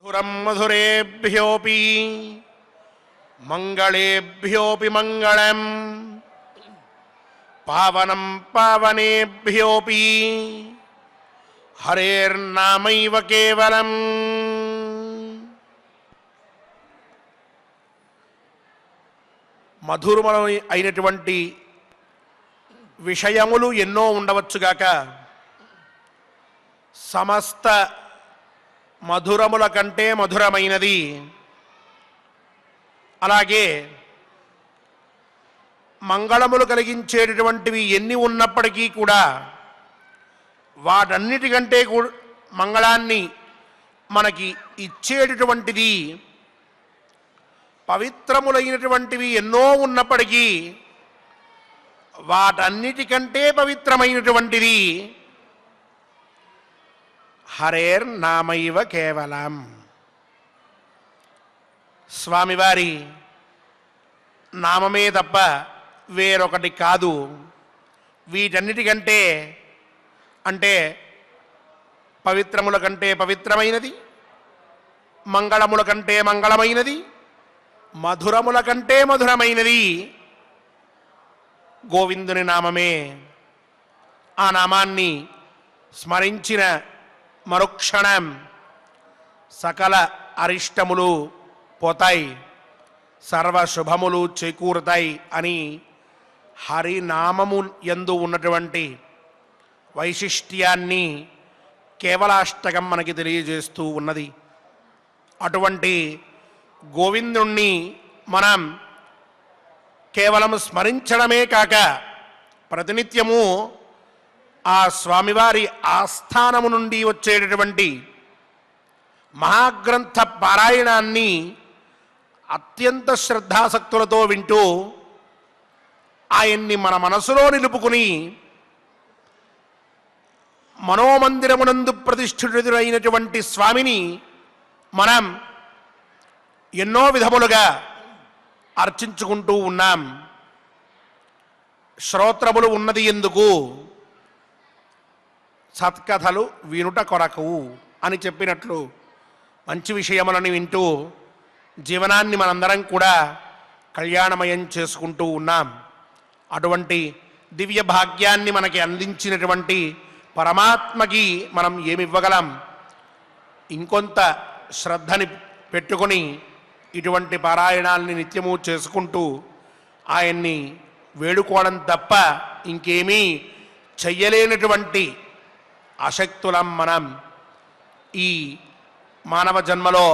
మధురం మధురేభ్యోపి మంగళేభ్యోపి మంగళం పావనం పావనేభ్యోపి హరేర్నామైవ కేవలం. మధురములు అయినటువంటి విషయములు ఎన్నో ఉండవచ్చుగాక, సమస్త మధురముల కంటే మధురమైనది, అలాగే మంగళములు కలిగించేటటువంటివి ఎన్ని ఉన్నప్పటికీ కూడా వాటన్నిటికంటే మంగళాన్ని మనకి ఇచ్చేటటువంటిది, పవిత్రములైనటువంటివి ఎన్నో ఉన్నప్పటికీ వాటన్నిటికంటే పవిత్రమైనటువంటిది హరేర్నామైవ కేవలం. స్వామివారి నామమే తప్ప వేరొకటి కాదు. వీటన్నిటికంటే అంటే పవిత్రముల కంటే పవిత్రమైనది, మంగళముల కంటే మంగళమైనది, మధురముల కంటే మధురమైనది గోవిందుని నామమే. ఆ నామాన్ని స్మరించిన మరుక్షణం సకల అరిష్టములు పోతాయి, సర్వశుభములు చేకూరుతాయి అని హరినామము యందు ఉన్నటువంటి వైశిష్ట్యాన్ని కేవలాష్టకం మనకి తెలియజేస్తూ ఉన్నది. అటువంటి గోవిందుణ్ణి మనం కేవలం స్మరించడమే కాక ప్రతినిత్యము ఆ స్వామివారి ఆస్థానము నుండి వచ్చేటటువంటి మహాగ్రంథ పారాయణాన్ని అత్యంత శ్రద్ధాసక్తులతో వింటూ ఆయన్ని మన మనసులో నిలుపుకుని మనోమందిరమునందు ప్రతిష్ఠితుడైనటువంటి స్వామిని మనం ఎన్నో విధములుగా అర్చించుకుంటూ ఉన్నాం. శ్రోత్రములు ఉన్నది ఎందుకు? సత్కథలు వినుట కొరకు అని చెప్పినట్లు మంచి విషయములను వింటూ జీవనాన్ని మనందరం కూడా కళ్యాణమయం చేసుకుంటూ ఉన్నాం. అటువంటి దివ్య భాగ్యాన్ని మనకి అందించినటువంటి పరమాత్మకి మనం ఏమివ్వగలం? ఇంకొంత శ్రద్ధని పెట్టుకొని ఇటువంటి పారాయణాల్ని నిత్యము చేసుకుంటూ ఆయన్ని వేడుకోవడం తప్ప ఇంకేమీ చెయ్యలేనటువంటి అశక్తులం మనం. ఈ మానవ జన్మలో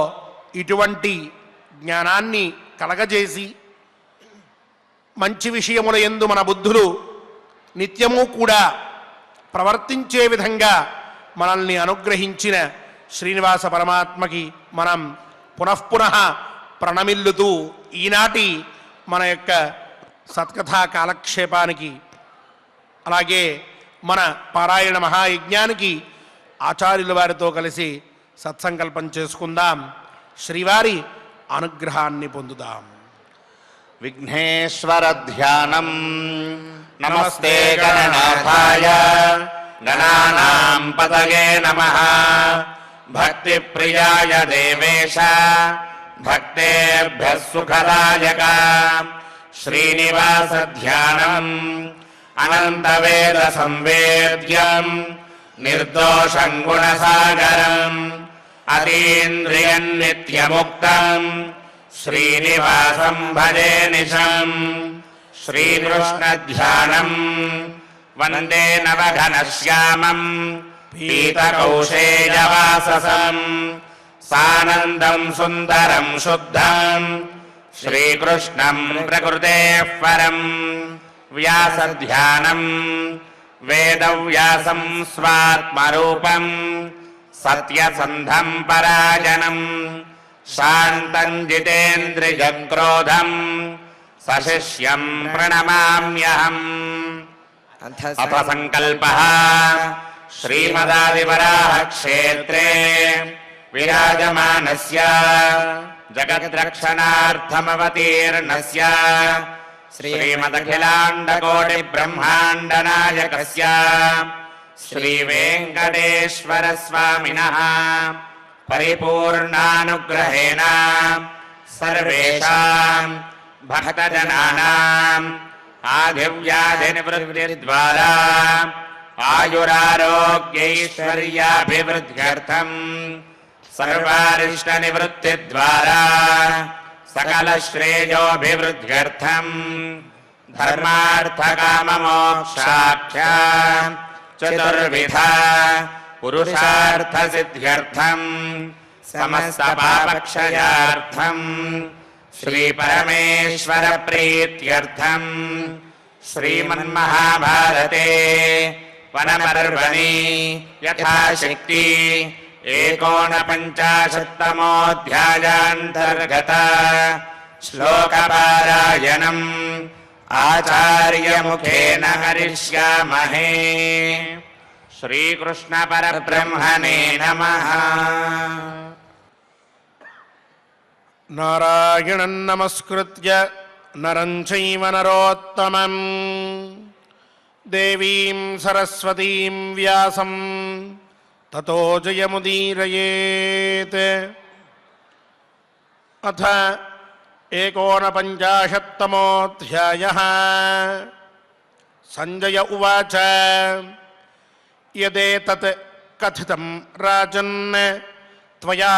ఇటువంటి జ్ఞానాన్ని కలగజేసి మంచి విషయముల యందు మన బుద్ధులు నిత్యము కూడా ప్రవర్తించే విధంగా మనల్ని అనుగ్రహించిన శ్రీనివాస పరమాత్మకి మనం పునఃపునః ప్రణమిల్లుతూ ఈనాటి మన యొక్క సత్కథా కాలక్షేపానికి, అలాగే మన పారాయణ మహాయజ్ఞానికి ఆచార్యుల వారితో కలిసి సత్సంకల్పం చేసుకుందాం. శ్రీవారి అనుగ్రహాన్ని పొందుదాం. విఘ్నేశ్వర ధ్యానం. నమస్తే గణనాథాయ గణానాం పతయే నమః. భక్తి ప్రియాయ దేవేశ భక్తేభ్యః సుఖదాయక. శ్రీనివాస ధ్యానం అనంతవేద సంవేద్యం నిర్దోషం గుణసాగరం అతీంద్రియం నిత్యముక్తం శ్రీనివాసం భజే నిశం. శ్రీకృష్ణ ధ్యానం వందే నవఘనశ్యామం పీతకౌశేయవాససం సానందం సుందరం శుద్ధం శ్రీకృష్ణం ప్రకృతేః పరం. వ్యాసధ్యానం వేదవ్యాసం స్వాత్మరూపం సత్యసంధం పరాజనం శాంతం జితేంద్రియం క్రోధం సశిష్యం ప్రణమామ్యహం. అథ సంకల్పః శ్రీమదాదివరాహ క్షేత్రే విరాజమానస్య జగద్రక్షణార్థమవతీర్ణస్య శ్రీమదఖిలాండకోటి బ్రహ్మాండ నాయకస్య శ్రీ వెంకటేశ్వర స్వామినః పరిపూర్ణానుగ్రహేణ సర్వేషాం భక్తజనానాం ఆదివ్యాధినివృత్తిద్వారా ఆయురారోగ్యైశ్వర్యాభివృద్ధ్యర్థం సర్వారిష్టనివృత్తిద్వారా సకలశ్రేయోభివృద్ధ్యర్థం ధర్మార్థకామమోక్షాఖ్య చతుర్విధ పురుషార్థసిద్ధ్యర్థం సమస్తపాపక్షయార్థం శ్రీపరమేశ్వర ప్రీత్యర్థం శ్రీమన్మహాభారతే వనపర్వణి యథాశక్తి 49తమోऽధ్యాయాन्तर्गत శ్లోకపారాయణం ఆచార్యముఖేన హరిష్యామహే. శ్రీకృష్ణ పరబ్రహ్మణే నమః. నారాయణం నమస్కృత్య నరం చైవ నరోత్తమం దేవీం సరస్వతీం వ్యాసం తతో జయముదీరయేత్. అథ 49తమోऽధ్యాయః. సంజయ ఉవాచ యదేతత్ కథితం రాజన్ త్వయా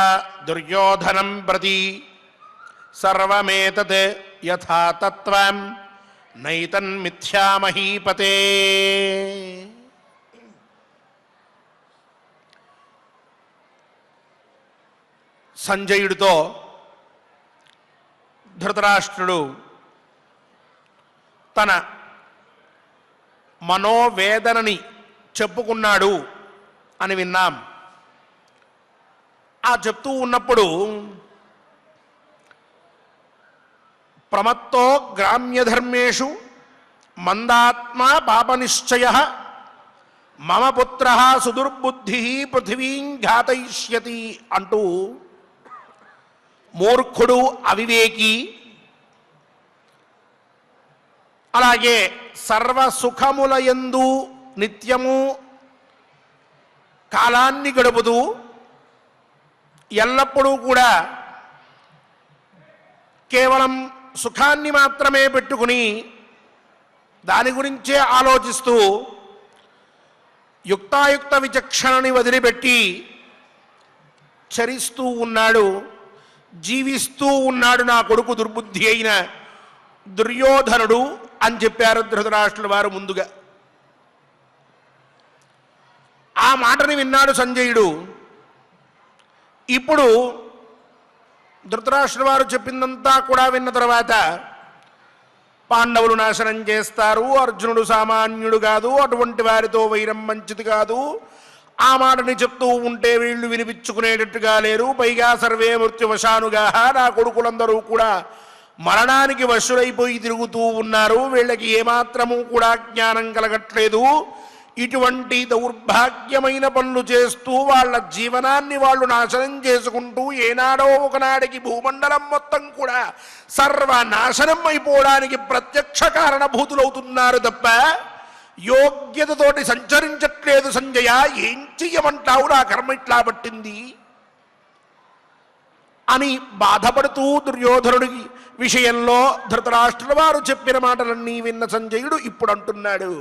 దుర్యోధనం ప్రతి సర్వమేతత్ యథా తత్వం నైతన్మిథ్యామహీపతే. సంజయుడితో ధృతరాష్ట్రుడు తన మనోవేదనని చెప్పుకున్నాడు అని విన్నాం. ఆ చెప్తూ ఉన్నప్పుడు ప్రమత్తో గ్రామ్యధర్మేషు మందాత్మా పాపనిశ్చయః మమ పుత్రః సుదుర్బుద్ధిః పృథివీం ఘాతయిష్యతి అంటూ మూర్ఖుడు, అవివేకి, అలాగే సర్వసుఖములయందు నిత్యము కాలాన్ని గడుపుతూ ఎల్లప్పుడూ కూడా కేవలం సుఖాన్ని మాత్రమే పెట్టుకుని దాని గురించే ఆలోచిస్తూ యుక్తాయుక్త విచక్షణని వదిలిపెట్టి చరిస్తూ ఉన్నాడు, జీవిస్తూ ఉన్నాడు నా కొడుకు దుర్బుద్ధి అయిన దుర్యోధనుడు అని చెప్పారు ధృతరాష్ట్రుల వారు ముందుగా. ఆ మాటని విన్నాడు సంజయుడు. ఇప్పుడు ధృతరాష్ట్రుల వారు చెప్పిందంతా కూడా విన్న తర్వాత పాండవులు నాశనం చేస్తారు, అర్జునుడు సామాన్యుడు కాదు, అటువంటి వారితో వైరం మంచిది కాదు, ఆ మాటని చెప్తూ ఉంటే వీళ్ళు వినిపించుకునేటట్టుగా లేరు, పైగా సర్వే మృత్యువశానుగా నా కొడుకులందరూ కూడా మరణానికి వశులైపోయి తిరుగుతూ ఉన్నారు, వీళ్ళకి ఏమాత్రము కూడా జ్ఞానం కలగట్లేదు, ఇటువంటి దౌర్భాగ్యమైన పనులు చేస్తూ వాళ్ళ జీవనాన్ని వాళ్ళు నాశనం చేసుకుంటూ ఏనాడో ఒకనాడికి భూమండలం మొత్తం కూడా సర్వనాశనం అయిపోవడానికి ప్రత్యక్ష కారణభూతులవుతున్నారు తప్ప యోగ్యతతోటి సంచరించట్లేదు. సంజయ, ఏం చెయ్యమంటావు, నా కర్మ ఇట్లా పట్టింది అని బాధపడుతూ దుర్యోధనుడి విషయంలో ధృతరాష్ట్రుల వారు చెప్పిన మాటలన్నీ విన్న సంజయుడు ఇప్పుడు అంటున్నాడు,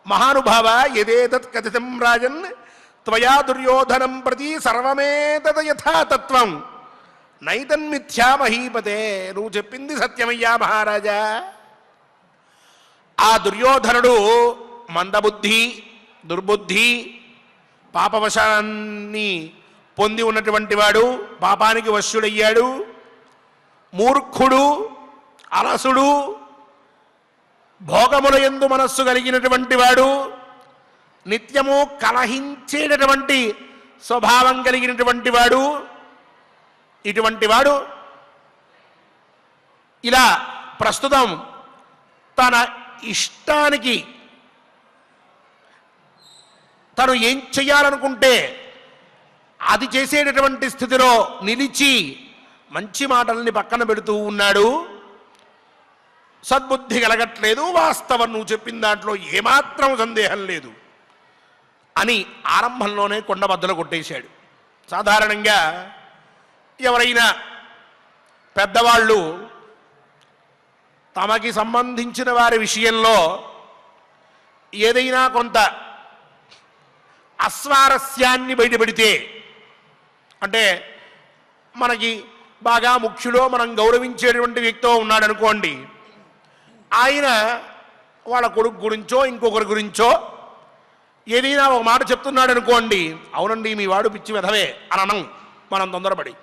మహానుభావ, యదేతత్ కథితం రాజన్ త్వయా దుర్యోధనం ప్రతి సర్వమేతత్ యథాతత్వం నైతన్మిథ్యామహీపతే. నువ్వు చెప్పింది సత్యమయ్యా మహారాజా. ఆ దుర్యోధనుడు మందబుద్ధి, దుర్బుద్ధి, పాపవశాన్ని పొంది ఉన్నటువంటి వాడు, పాపానికి వశ్యుడయ్యాడు, మూర్ఖుడు, అలసుడు, భోగముల యందు మనస్సు కలిగినటువంటి వాడు, నిత్యము కలహించేటటువంటి స్వభావం కలిగినటువంటి వాడు, ఇటువంటి వాడు ఇలా ప్రస్తుతం తన ఇష్టానికి తను ఏం చెయ్యాలనుకుంటే అది చేసేటటువంటి స్థితిలో నిలిచి మంచి మాటల్ని పక్కన పెడుతూ ఉన్నాడు, సద్బుద్ధి కలగట్లేదు, వాస్తవం నువ్వు చెప్పిన దాంట్లో ఏమాత్రం సందేహం లేదు అని ఆరంభంలోనే కొండబద్దలు కొట్టేశాడు. సాధారణంగా ఎవరైనా పెద్దవాళ్ళు తమకి సంబంధించిన వారి విషయంలో ఏదైనా కొంత అస్వారస్యాన్ని బయటపెడితే, అంటే మనకి బాగా ముఖ్యులో మనం గౌరవించేటువంటి వ్యక్తో ఉన్నాడు అనుకోండి, ఆయన వాళ్ళ కొడుకు గురించో ఇంకొకరి గురించో ఏదైనా ఒక మాట చెప్తున్నాడు అనుకోండి, అవునండి మీ వాడు పిచ్చి వెధవే అని అనం మనం తొందరపడి.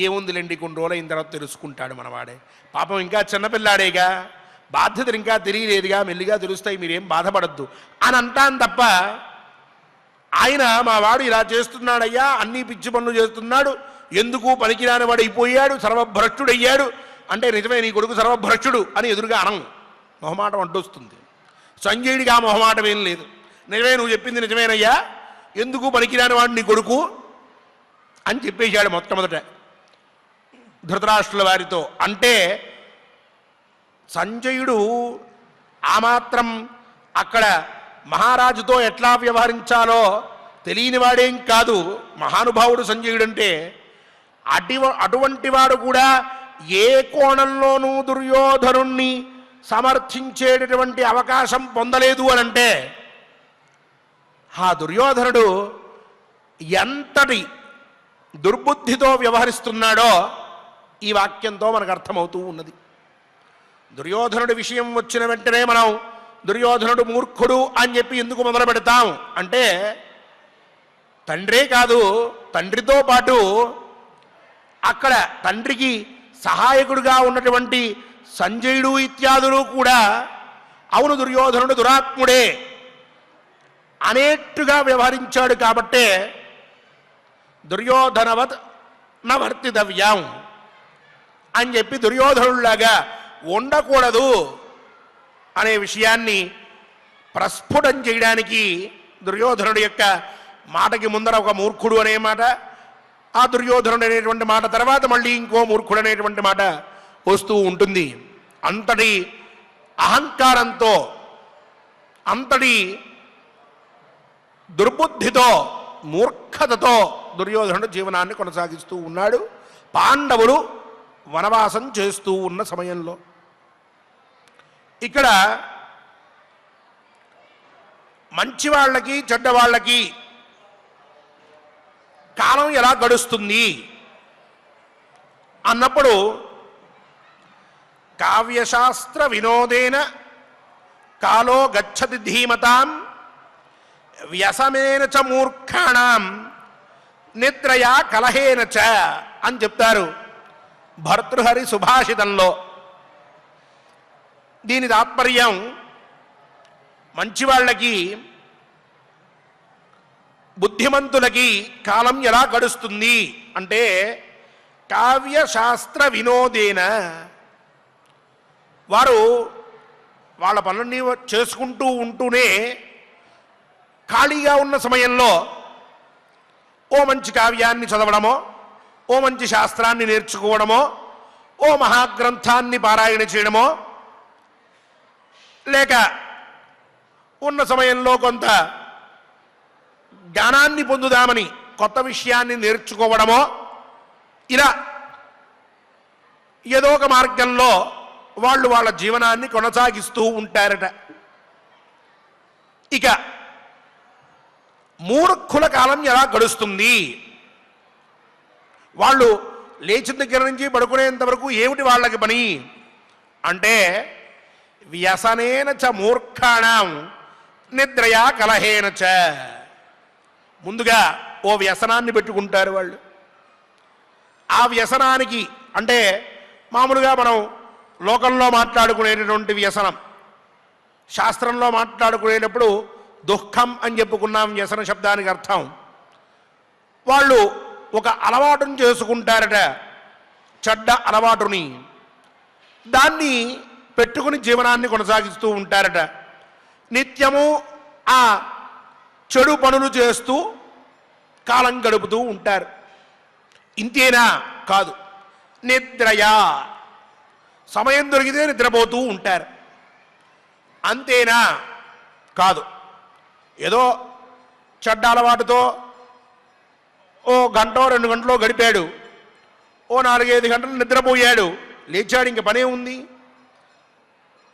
ఏముందిలేండి కొన్ని రోజులు అయిన తర్వాత తెలుసుకుంటాడు మనవాడే, పాపం ఇంకా చిన్నపిల్లాడేగా, బాధ్యతలు ఇంకా తెలియలేదుగా, మెల్లిగా తెలుస్తాయి, మీరేం బాధపడద్దు అని అంటాను తప్ప, ఆయన మా వాడు ఇలా చేస్తున్నాడయ్యా, అన్నీ పిచ్చి పనులు చేస్తున్నాడు, ఎందుకు పనికిరాని వాడు అయిపోయాడు, సర్వభ్రష్టుడయ్యాడు అంటే నిజమే నీ కొడుకు సర్వభ్రష్టుడు అని ఎదురుగా అనం, మొహమాటం అడ్డొస్తుంది. సంజయుడికి ఆ మొహమాటం ఏం లేదు, నిజమే నువ్వు చెప్పింది నిజమేనయ్యా, ఎందుకు పనికిరాని వాడు నీ కొడుకు అని చెప్పేశాడు మొట్టమొదట ధృతరాష్ట్రుల వారితో. అంటే సంజయుడు ఆ మాత్రం అక్కడ మహారాజుతో ఎట్లా వ్యవహరించాలో తెలియని వాడేం కాదు, మహానుభావుడు సంజయుడంటే. అటువంటి వాడు కూడా ఏ కోణంలోనూ దుర్యోధనుణ్ణి సమర్థించేటటువంటి అవకాశం పొందలేదు అనంటే ఆ దుర్యోధనుడు ఎంతటి దుర్బుద్ధితో వ్యవహరిస్తున్నాడో ఈ వాక్యంతో మనకు అర్థమవుతూ ఉన్నది. దుర్యోధనుడి విషయం వచ్చిన వెంటనే మనం దుర్యోధనుడు మూర్ఖుడు అని చెప్పి ఎందుకు మొదలు పెడతాం అంటే, తండ్రే కాదు తండ్రితో పాటు అక్కడ తండ్రికి సహాయకుడిగా ఉన్నటువంటి సంజయుడు ఇత్యాదులు కూడా అవును దుర్యోధనుడు దురాత్ముడే అనేట్టుగా వ్యవహరించాడు కాబట్టే దుర్యోధనవత్ నవర్తితవ్యం అని చెప్పి దుర్యోధనుడిలాగా ఉండకూడదు అనే విషయాన్ని ప్రస్ఫుటం చేయడానికి దుర్యోధనుడి యొక్క మాటకి ముందర ఒక మూర్ఖుడు అనే మాట, ఆ దుర్యోధనుడు అనేటువంటి మాట తర్వాత మళ్ళీ ఇంకో మూర్ఖుడు అనేటువంటి మాట వస్తూ ఉంటుంది. అంతటి అహంకారంతో అంతటి దుర్బుద్ధితో మూర్ఖతతో దుర్యోధనుడు జీవనాన్ని కొనసాగిస్తూ ఉన్నాడు పాండవులు వనవాసం చేస్తూ ఉన్న సమయంలో. ఇక్కడ మంచి వాళ్ళకి చెడ్డవాళ్ళకి కాలం ఎలా గడుస్తుంది అన్నప్పుడు కావ్యశాస్త్ర వినోదేన కాలో గచ్చతి ధీమతాం వ్యసమేన చ మూర్ఖాణం నిద్రయా కలహేన చ అని చెప్తారు భర్తృహరి సుభాషితంలో. దీని తాత్పర్యం మంచివాళ్ళకి బుద్ధిమంతులకి కాలం ఎలా గడుస్తుంది అంటే కావ్యశాస్త్ర వినోదేన, వారు వాళ్ళ పనులన్నీ చేసుకుంటూ ఉంటూనే ఖాళీగా ఉన్న సమయంలో ఓ మంచి కావ్యాన్ని చదవడమో, ఓ మంచి శాస్త్రాన్ని నేర్చుకోవడమో, ఓ మహాగ్రంథాన్ని పారాయణ చేయడమో, లేక ఉన్న సమయంలో కొంత జ్ఞానాన్ని పొందుదామని కొత్త విషయాన్ని నేర్చుకోవడమో, ఇలా ఏదో ఒక మార్గంలో వాళ్ళు వాళ్ళ జీవనాన్ని కొనసాగిస్తూ ఉంటారట. ఇక మూర్ఖుల కాలం ఎలా గడుస్తుంది, వాళ్ళు లేచిన దగ్గర నుంచి పడుకునేంత వరకు ఏమిటి వాళ్ళకి పని అంటే వ్యసనేన చ మూర్ఖాణం నిద్రయా కలహేన చ. ముందుగా ఓ వ్యసనాన్ని పెట్టుకుంటారు వాళ్ళు. ఆ వ్యసనానికి అంటే మామూలుగా మనం లోకంలో మాట్లాడుకునేటటువంటి వ్యసనం, శాస్త్రంలో మాట్లాడుకునేటప్పుడు దుఃఖం అని చెప్పుకున్నాం వ్యసన శబ్దానికి అర్థం. వాళ్ళు ఒక అలవాటును చేసుకుంటారట, చెడ్డ అలవాటుని, దాన్ని పెట్టుకుని జీవనాన్ని కొనసాగిస్తూ ఉంటారట. నిత్యము ఆ చెడు పనులు చేస్తూ కాలం గడుపుతూ ఉంటారు. ఇంతేనా? కాదు. నిద్రయా, సమయం దొరికితే నిద్రపోతూ ఉంటారు. అంతేనా? కాదు. ఏదో చెడ్డ అలవాటుతో ఓ గంట 2 గంటలో గడిపాడు. ఓ 4-5 గంటలు నిద్రపోయాడు. లేచాడు, ఇంక పనే ఉంది.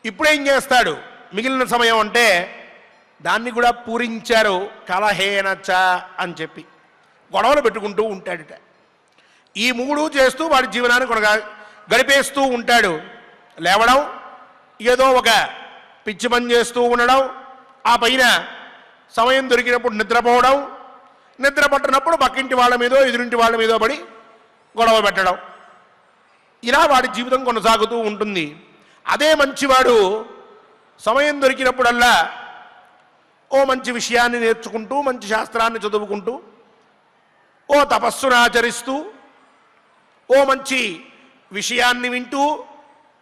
ఇప్పుడేం చేస్తాడు? మిగిలిన సమయం అంటే దాన్ని కూడా పూరించారు కలహేనచ అని చెప్పి గొడవలు పెట్టుకుంటూ ఉంటాడట. ఈ 3 చేస్తూ వాడి జీవనాన్ని గడిపేస్తూ ఉంటాడు. లేవడం, ఏదో ఒక పిచ్చి పని చేస్తూ ఉండడం, ఆ పైన సమయం దొరికినప్పుడు నిద్రపోవడం, నిద్ర పట్టినప్పుడు పక్కింటి వాళ్ళ మీదో ఎదురింటి వాళ్ళ మీదో పడి గొడవ పెట్టడం, ఇలా వాడి జీవితం కొనసాగుతూ ఉంటుంది. అదే మంచివాడు సమయం దొరికినప్పుడల్లా ఓ మంచి విషయాన్ని నేర్చుకుంటూ, మంచి శాస్త్రాన్ని చదువుకుంటూ, ఓ తపస్సును ఆచరిస్తూ, ఓ మంచి విషయాన్ని వింటూ,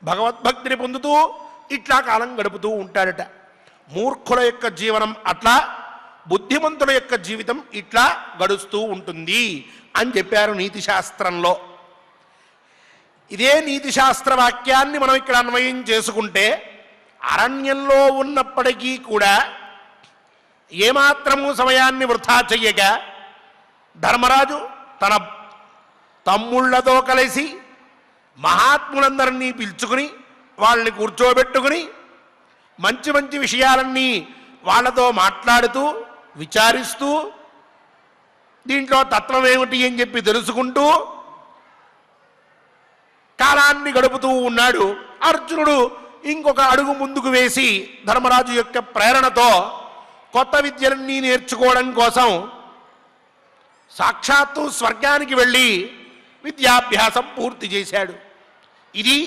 భగవద్భక్తిని పొందుతూ ఇట్లా కాలం గడుపుతూ ఉంటాడట. మూర్ఖుల యొక్క జీవనం అట్లా, బుద్ధిమంతుల యొక్క జీవితం ఇట్లా గడుస్తూ ఉంటుంది అని చెప్పారు నీతి శాస్త్రంలో. ఇదే నీతి శాస్త్ర వాక్యాన్ని మనం ఇక్కడ అన్వయం చేసుకుంటే, అరణ్యంలో ఉన్నప్పటికీ కూడా ఏమాత్రము సమయాన్ని వృథా చెయ్యక ధర్మరాజు తన తమ్ముళ్లతో కలిసి మహాత్ములందరినీ పిలుచుకుని వాళ్ళని కూర్చోబెట్టుకుని మంచి మంచి విషయాలన్నీ వాళ్ళతో మాట్లాడుతూ విచారిస్తూ దీంట్లో తత్వం ఏమిటి అని చెప్పి తెలుసుకుంటూ కాలాన్ని గడుపుతూ ఉన్నాడు. అర్జునుడు ఇంకొక అడుగు ముందుకు వేసి ధర్మరాజు యొక్క ప్రేరణతో కొత్త విద్యలన్నీ నేర్చుకోవడం కోసం సాక్షాత్తు స్వర్గానికి వెళ్ళి విద్యాభ్యాసం పూర్తి చేశాడు. ఇది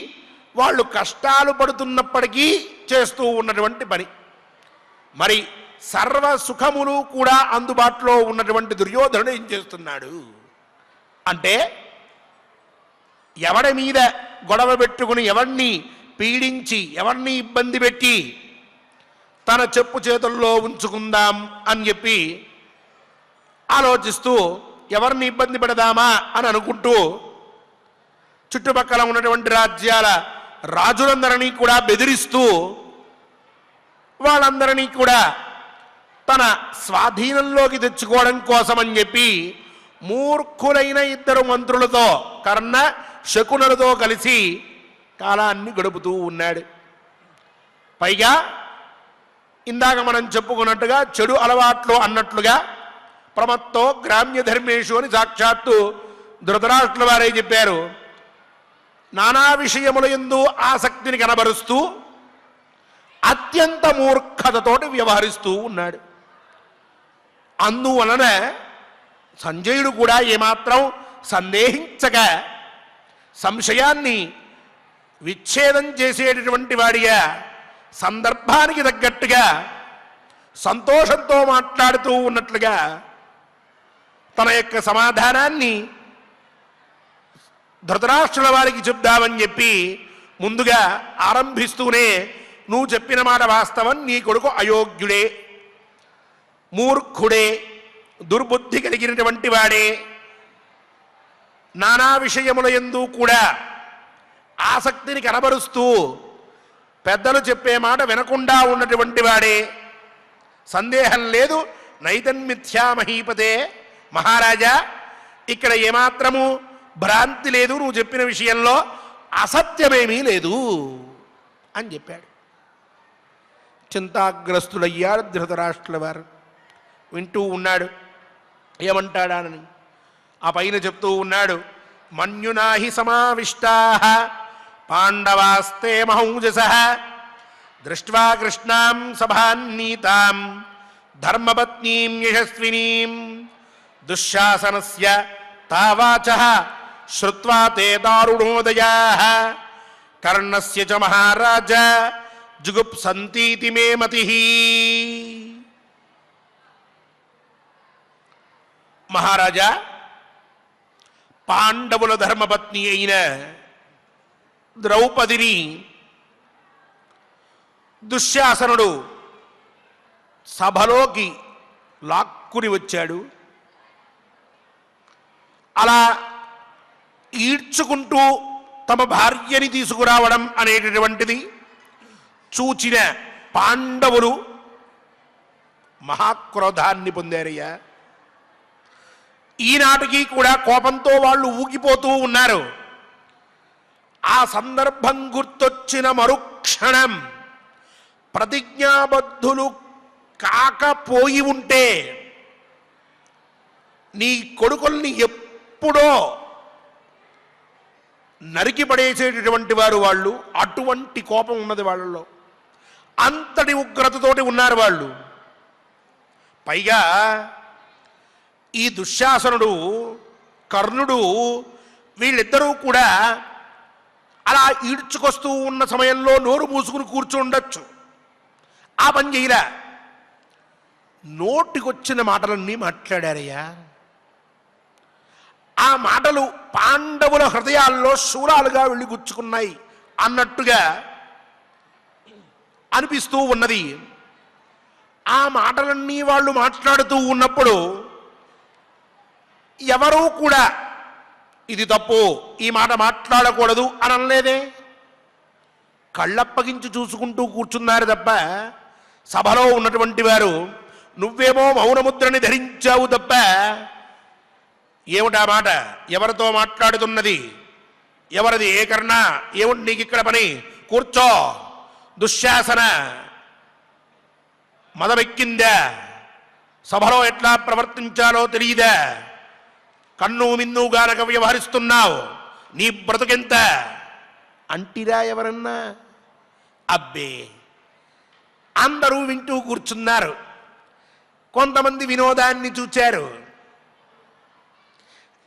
వాళ్ళు కష్టాలు పడుతున్నప్పటికీ చేస్తూ ఉన్నటువంటి పని. మరి సర్వ సుఖములు కూడా అందుబాటులో ఉన్నటువంటి దుర్యోధనుడు ఏం చేస్తున్నాడు అంటే, ఎవడి మీద గొడవ పెట్టుకుని, ఎవరిని పీడించి, ఎవరిని ఇబ్బంది పెట్టి తన చెప్పు చేతుల్లో ఉంచుకుందాం అని చెప్పి ఆలోచిస్తూ, ఎవరిని ఇబ్బంది పెడదామా అని అనుకుంటూ చుట్టుపక్కల ఉన్నటువంటి రాజ్యాల రాజులందరినీ కూడా బెదిరిస్తూ వాళ్ళందరినీ కూడా తన స్వాధీనంలోకి తెచ్చుకోవడం కోసమని చెప్పి మూర్ఖులైన 2 మంత్రులతో, కర్ణ శకునులతో కలిసి కాలాన్ని గడుపుతూ ఉన్నాడు. పైగా ఇందాక మనం చెప్పుకున్నట్టుగా చెడు అలవాట్లు అన్నట్లుగా ప్రమత్తో గ్రామ్య ధర్మేషు అని సాక్షాత్తు ధృతరాష్ట్రుల వారే చెప్పారు. నానా విషయముల యందు ఆసక్తిని కనబరుస్తూ అత్యంత మూర్ఖతతోటి వ్యవహరిస్తూ ఉన్నాడు. అందువలన సంజయుడు కూడా ఏమాత్రం సందేహించక సంశయాన్ని విచ్ఛేదం చేసేటటువంటి వాడిగా, సందర్భానికి తగ్గట్టుగా సంతోషంతో మాట్లాడుతూ ఉన్నట్లుగా తన యొక్క సమాధానాన్ని ధృతరాష్ట్రుల వారికి చెప్దామని చెప్పి ముందుగా ఆరంభిస్తూనే, నువ్వు చెప్పిన మాట వాస్తవం, నీ కొడుకు అయోగ్యుడే, మూర్ఖుడే, దుర్బుద్ధి కలిగినటువంటి వాడే, నానా విషయముల యందు కూడా ఆసక్తిని కనబరుస్తూ పెద్దలు చెప్పే మాట వినకుండా ఉన్నటువంటి వాడే, సందేహం లేదు. నైతన్మిథ్యామహీపతే, మహారాజా ఇక్కడ ఏమాత్రము భ్రాంతి లేదు, నువ్వు చెప్పిన విషయంలో అసత్యమేమీ లేదు అని చెప్పాడు. చింతాగ్రస్తుడయ్యాడు ధృతరాష్ట్రుల వారు. వింటూ ఉన్నాడు ఏమంటాడానని. ఆ పైన చెప్తూ ఉన్నాడు, మన్యునాహి సమావిష్టాః పాండవాస్తే మహౌజసః దృష్ట్వా కృష్ణాం సభాన్నీతాం ధర్మపత్నీం యశస్వినీం దుశ్శాసనస్య తావాచః శ్రుత్వా తే దారుణోదయాః కర్ణస్య చ మహారాజ జుగుప్సంతీతి మే మతిః. మహారాజా, పాండవుల ధర్మపత్ని అయిన ద్రౌపదిని దుశ్శాసనుడు సభలోకి లాక్కుని వచ్చాడు. అలా ఈడ్చుకుంటూ తమ భార్యని తీసుకురావడం అనేటటువంటిది చూచిన పాండవులు మహాక్రోధాన్ని పొందారయ్యా. ఈనాటికి కూడా కోపంతో వాళ్ళు ఊగిపోతూ ఉన్నారు. ఆ సందర్భం గుర్తొచ్చిన మరుక్షణం ప్రతిజ్ఞాబద్ధులు కాకపోయి ఉంటే నీ కొడుకుల్ని ఎప్పుడో నరికి పడేసేటటువంటి వారు వాళ్ళు. అటువంటి కోపం ఉన్నది వాళ్ళలో, అంతటి ఉగ్రతతోటి ఉన్నారు వాళ్ళు. పైగా ఈ దుశ్శాసనుడు, కర్ణుడు వీళ్ళిద్దరూ కూడా అలా ఈడ్చుకొస్తూ ఉన్న సమయంలో నోరు మూసుకుని కూర్చుండొచ్చు. ఆ పని చేయరా, నోటికొచ్చిన మాటలన్నీ మాట్లాడారయ్యా. ఆ మాటలు పాండవుల హృదయాల్లో శూలాలుగా వెళ్ళి గుచ్చుకున్నాయి అన్నట్టుగా అనిపిస్తూ ఉన్నది. ఆ మాటలన్నీ వాళ్ళు మాట్లాడుతూ ఉన్నప్పుడు ఎవరూ కూడా ఇది తప్పు, ఈ మాట మాట్లాడకూడదు అని అనలేదే. కళ్ళప్పగించి చూసుకుంటూ కూర్చున్నారు తప్ప సభలో ఉన్నటువంటి వారు నువ్వేమో మౌనముద్రని ధరించావు తప్ప ఏమిటా మాట, ఎవరితో మాట్లాడుతున్నది, ఎవరిది, ఏ కర్ణ, ఏమిటి నీకు ఇక్కడ పని, కూర్చో, దుశ్శాసన మదమెక్కిందా, సభలో ఎట్లా ప్రవర్తించాలో తెలియదా, కన్ను మిన్ను గానక వ్యవహరిస్తున్నావు, నీ బ్రతుకెంత అంటిరా ఎవరన్నా? అబ్బే, అందరూ వింటూ కూర్చున్నారు. కొంతమంది వినోదాన్ని చూచారు.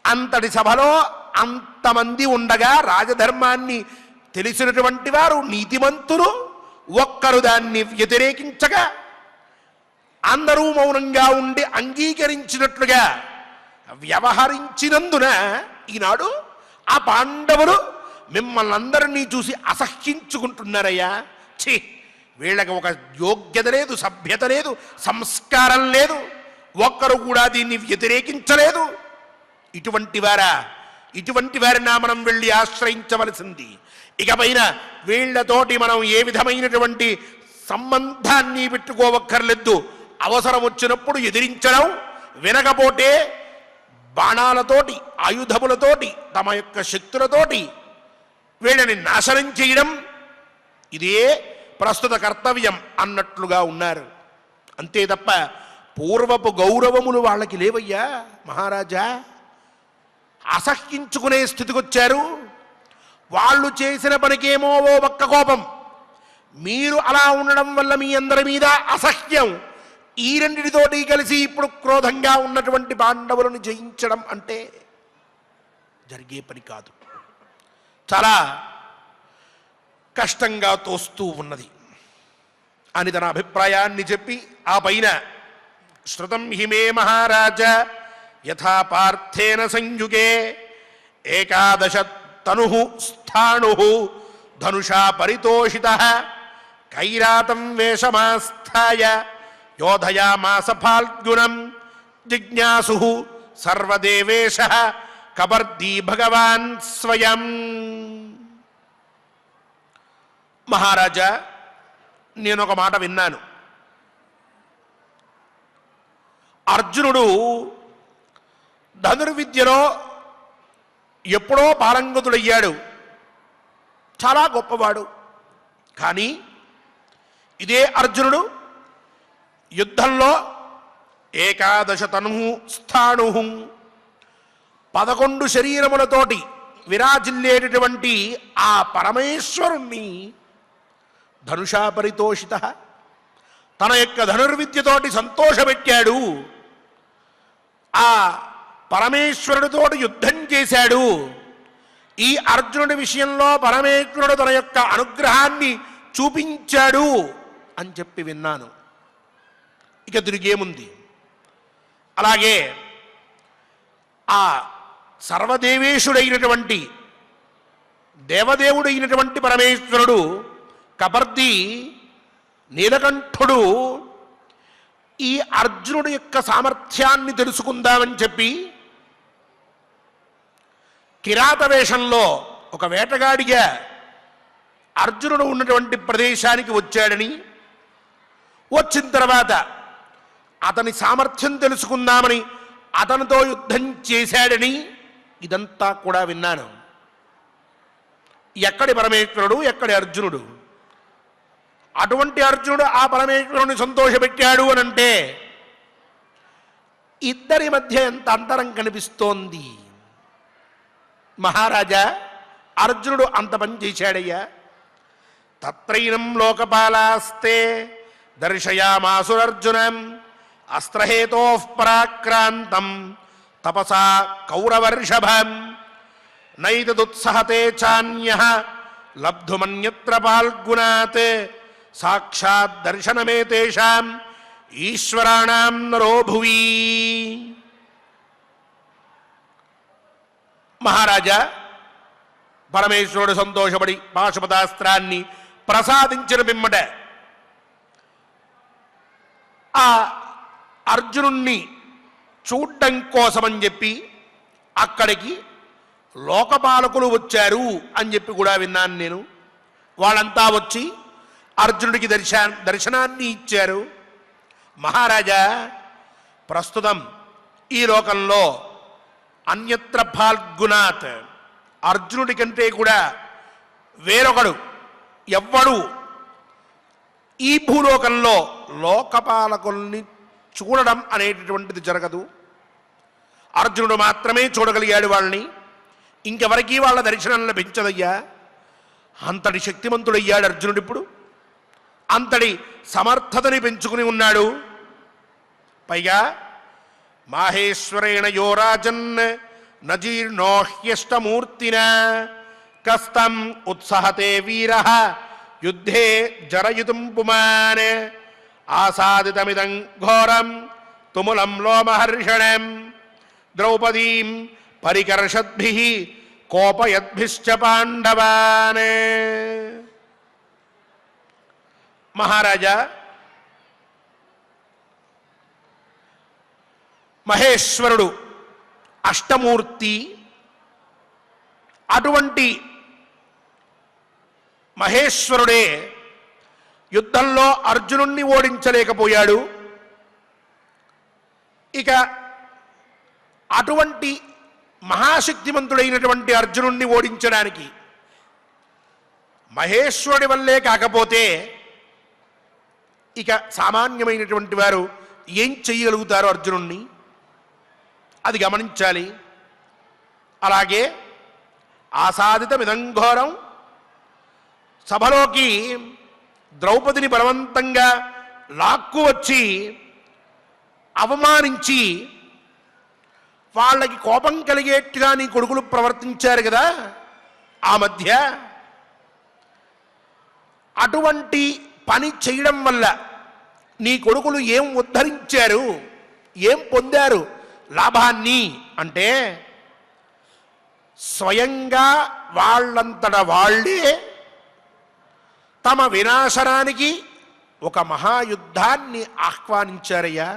అంతటి సభలో అంతమంది ఉండగా రాజధర్మాన్ని తెలిసినటువంటి వారు, నీతిమంతులు ఒక్కరు దాన్ని వ్యతిరేకించగా అందరూ మౌనంగా ఉండి అంగీకరించినట్లుగా వ్యవహరించినందున ఈనాడు ఆ పాండవులు మిమ్మల్ని అందరినీ చూసి అసహ్యించుకుంటున్నారయ్యా. ఛీ, వీళ్ళకి ఒక యోగ్యత లేదు, సభ్యత లేదు, సంస్కారం లేదు, ఒక్కరు కూడా దీన్ని వ్యతిరేకించలేదు. ఇటువంటి వారిని మనం వెళ్ళి ఆశ్రయించవలసింది. ఇకపైన వీళ్లతోటి మనం ఏ విధమైనటువంటి సంబంధాన్ని పెట్టుకోవక్కర్లేదు. అవసరం వచ్చినప్పుడు ఎదిరించడం, వినకపోతే బాణాలతోటి, ఆయుధములతోటి, తమ యొక్క శక్తులతోటి వీళ్ళని నాశనం చేయడం, ఇదే ప్రస్తుత కర్తవ్యం అన్నట్లుగా ఉన్నారు. అంతే తప్ప పూర్వపు గౌరవములు వాళ్ళకి లేవయ్యా మహారాజా. అసహ్యించుకునే స్థితికి వచ్చారు. వాళ్ళు చేసిన పనికేమో ఓ పక్క కోపం, మీరు అలా ఉండడం వల్ల మీ అందరి మీద అసహ్యం. ఈ రెండిటితోటి కలిసి ఇప్పుడు క్రోధంగా ఉన్నటువంటి పాండవులను జయించడం అంటే జరిగే పని కాదు. చాలా కష్టంగా తోస్తూ ఉన్నది అని తన అభిప్రాయాన్ని చెప్పి ఆ పైన శ్రుతం హిమే మహారాజ యథా పార్థేన సంయుగే ఏకాదశ తను స్థాణు ధనుషా పరితోషితః కైరాతం వేషమాస్థాయ యోధయామాస ఫాల్గుణం జిజ్ఞాసు సర్వదేవేశః కబర్దీ భగవాన్ స్వయం. మహారాజా, నేనొక మాట విన్నాను. అర్జునుడు ధనుర్విద్యలో ఎప్పుడో పారంగతుడయ్యాడు, చాలా గొప్పవాడు. కానీ ఇదే అర్జునుడు యుద్ధంలో ఏకాదశ తను స్థాణు 11 శరీరములతోటి విరాజిల్లేటటువంటి ఆ పరమేశ్వరుణ్ణి ధనుషా పరితోషిత, తన యొక్క ధనుర్విద్యతోటి సంతోషపెట్టాడు. ఆ పరమేశ్వరుడితోటి యుద్ధం చేశాడు. ఈ అర్జునుడి విషయంలో పరమేశ్వరుడు తన యొక్క అనుగ్రహాన్ని చూపించాడు అని చెప్పి విన్నాను. ఇక తిరిగేముంది. అలాగే ఆ సర్వదేవేశుడైనటువంటి దేవదేవుడైనటువంటి పరమేశ్వరుడు కబర్ది నీలకంఠుడు ఈ అర్జునుడి యొక్క సామర్థ్యాన్ని తెలుసుకుందామని చెప్పి కిరాత వేషంలో ఒక వేటగాడిగా అర్జునుడు ఉన్నటువంటి ప్రదేశానికి వచ్చాడని, వచ్చిన తర్వాత అతని సామర్థ్యం తెలుసుకుందామని అతనితో యుద్ధం చేశాడని ఇదంతా కూడా విన్నాను. ఎక్కడి పరమేశ్వరుడు, ఎక్కడి అర్జునుడు? అటువంటి అర్జునుడు ఆ పరమేశ్వరుని సంతోషపెట్టాడు అనంటే ఇద్దరి మధ్య ఎంత అంతరం కనిపిస్తోంది. మహారాజా, అర్జునుడు అంత పని చేశాడయ్యా. తత్రైనం లోకపాలాస్తే దర్శయామాసురర్జునం అస్త్రహేతోః పరాక్రాంతం తపసా కౌరవర్షభం నైతదుత్సహతే చాన్యః లబ్ధుమన్యత్ర పాల్గుణాత్ సాక్షాత్ దర్శనమే తేషాం ఈశ్వరాణాం నరో భువి. మహారాజా, పరమేశ్వరుడు సంతోషపడి పాశుపతాస్త్రాన్ని ప్రసాదించిన పిమ్మట ఆ అర్జునుణ్ణి చూడ్డం కోసమని చెప్పి అక్కడికి లోకపాలకులు వచ్చారు అని చెప్పి కూడా విన్నాను నేను. వాళ్ళంతా వచ్చి అర్జునుడికి దర్శనాన్ని ఇచ్చారు. మహారాజా, ప్రస్తుతం ఈ లోకంలో అన్యత్ర ఫాల్గుణాత్ అర్జునుడి కంటే కూడా వేరొకడు ఎవ్వడు ఈ భూలోకంలో లోకపాలకుల్ని చూడడం అనేటటువంటిది జరగదు. అర్జునుడు మాత్రమే చూడగలిగాడు వాళ్ళని. ఇంకెవరికీ వాళ్ళ దర్శనం లభించదయ్యా. అంతటి శక్తిమంతుడయ్యాడు అర్జునుడు. ఇప్పుడు అంతటి సమర్థతని పెంచుకుని ఉన్నాడు. పైగా మాహేశ్వరేణ యోరాజన్ నజీర్ణోహ్యష్టమూర్తిన కస్తం ఉత్సహతే వీర యుద్ధే జరయుతుం పుమాన్ ఆసాదితమిదం ఘోరం తుములం లోమహర్షణం ద్రౌపదీం పరికర్షద్భిః కోపయద్భిశ్చ పాండవాన్. మహారాజా, మహేశ్వరుడు అష్టమూర్తి. అటువంటి మహేశ్వరుడే యుద్ధంలో అర్జునుణ్ణి ఓడించలేకపోయాడు. ఇక అటువంటి మహాశక్తిమంతుడైనటువంటి అర్జునుణ్ణి ఓడించడానికి మహేశ్వరుడి వల్లే కాకపోతే ఇక సామాన్యమైనటువంటి వారు ఏం చెయ్యగలుగుతారు అర్జునుణ్ణి? అది గమనించాలి. అలాగే ఆసాదితమిదం ఘోరం, సభలోకి ద్రౌపదిని బలవంతంగా లాక్కు వచ్చి అవమానించి వాళ్ళకి కోపం కలిగేట్టుగా నీ కొడుకులు ప్రవర్తించారు కదా ఆ మధ్య. అటువంటి పని చేయడం వల్ల నీ కొడుకులు ఏం ఉద్ధరించారు, ఏం పొందారు లాభాన్ని అంటే స్వయంగా వాళ్ళంతట వాళ్ళే తమ వినాశనానికి ఒక మహాయుద్ధాన్ని ఆహ్వానించారయ్యా.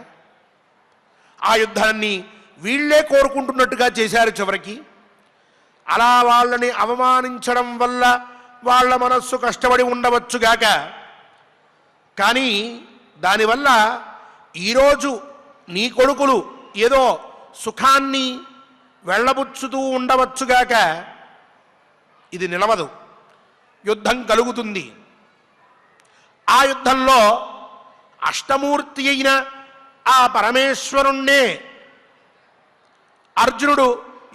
ఆ యుద్ధాన్ని వీళ్లే కోరుకుంటున్నట్టుగా చేశారు చివరికి. అలా వాళ్ళని అవమానించడం వల్ల వాళ్ళ మనస్సు కష్టపడి ఉండవచ్చుగాక, కానీ దానివల్ల ఈరోజు నీ కొడుకులు ఏదో సుఖాన్ని వెళ్ళబుచ్చుతూ ఉండవచ్చుగాక, ఇది నిలవదు. యుద్ధం కలుగుతుంది. ఆ యుద్ధంలో అష్టమూర్తి అయిన ఆ పరమేశ్వరుణ్ణే అర్జునుడు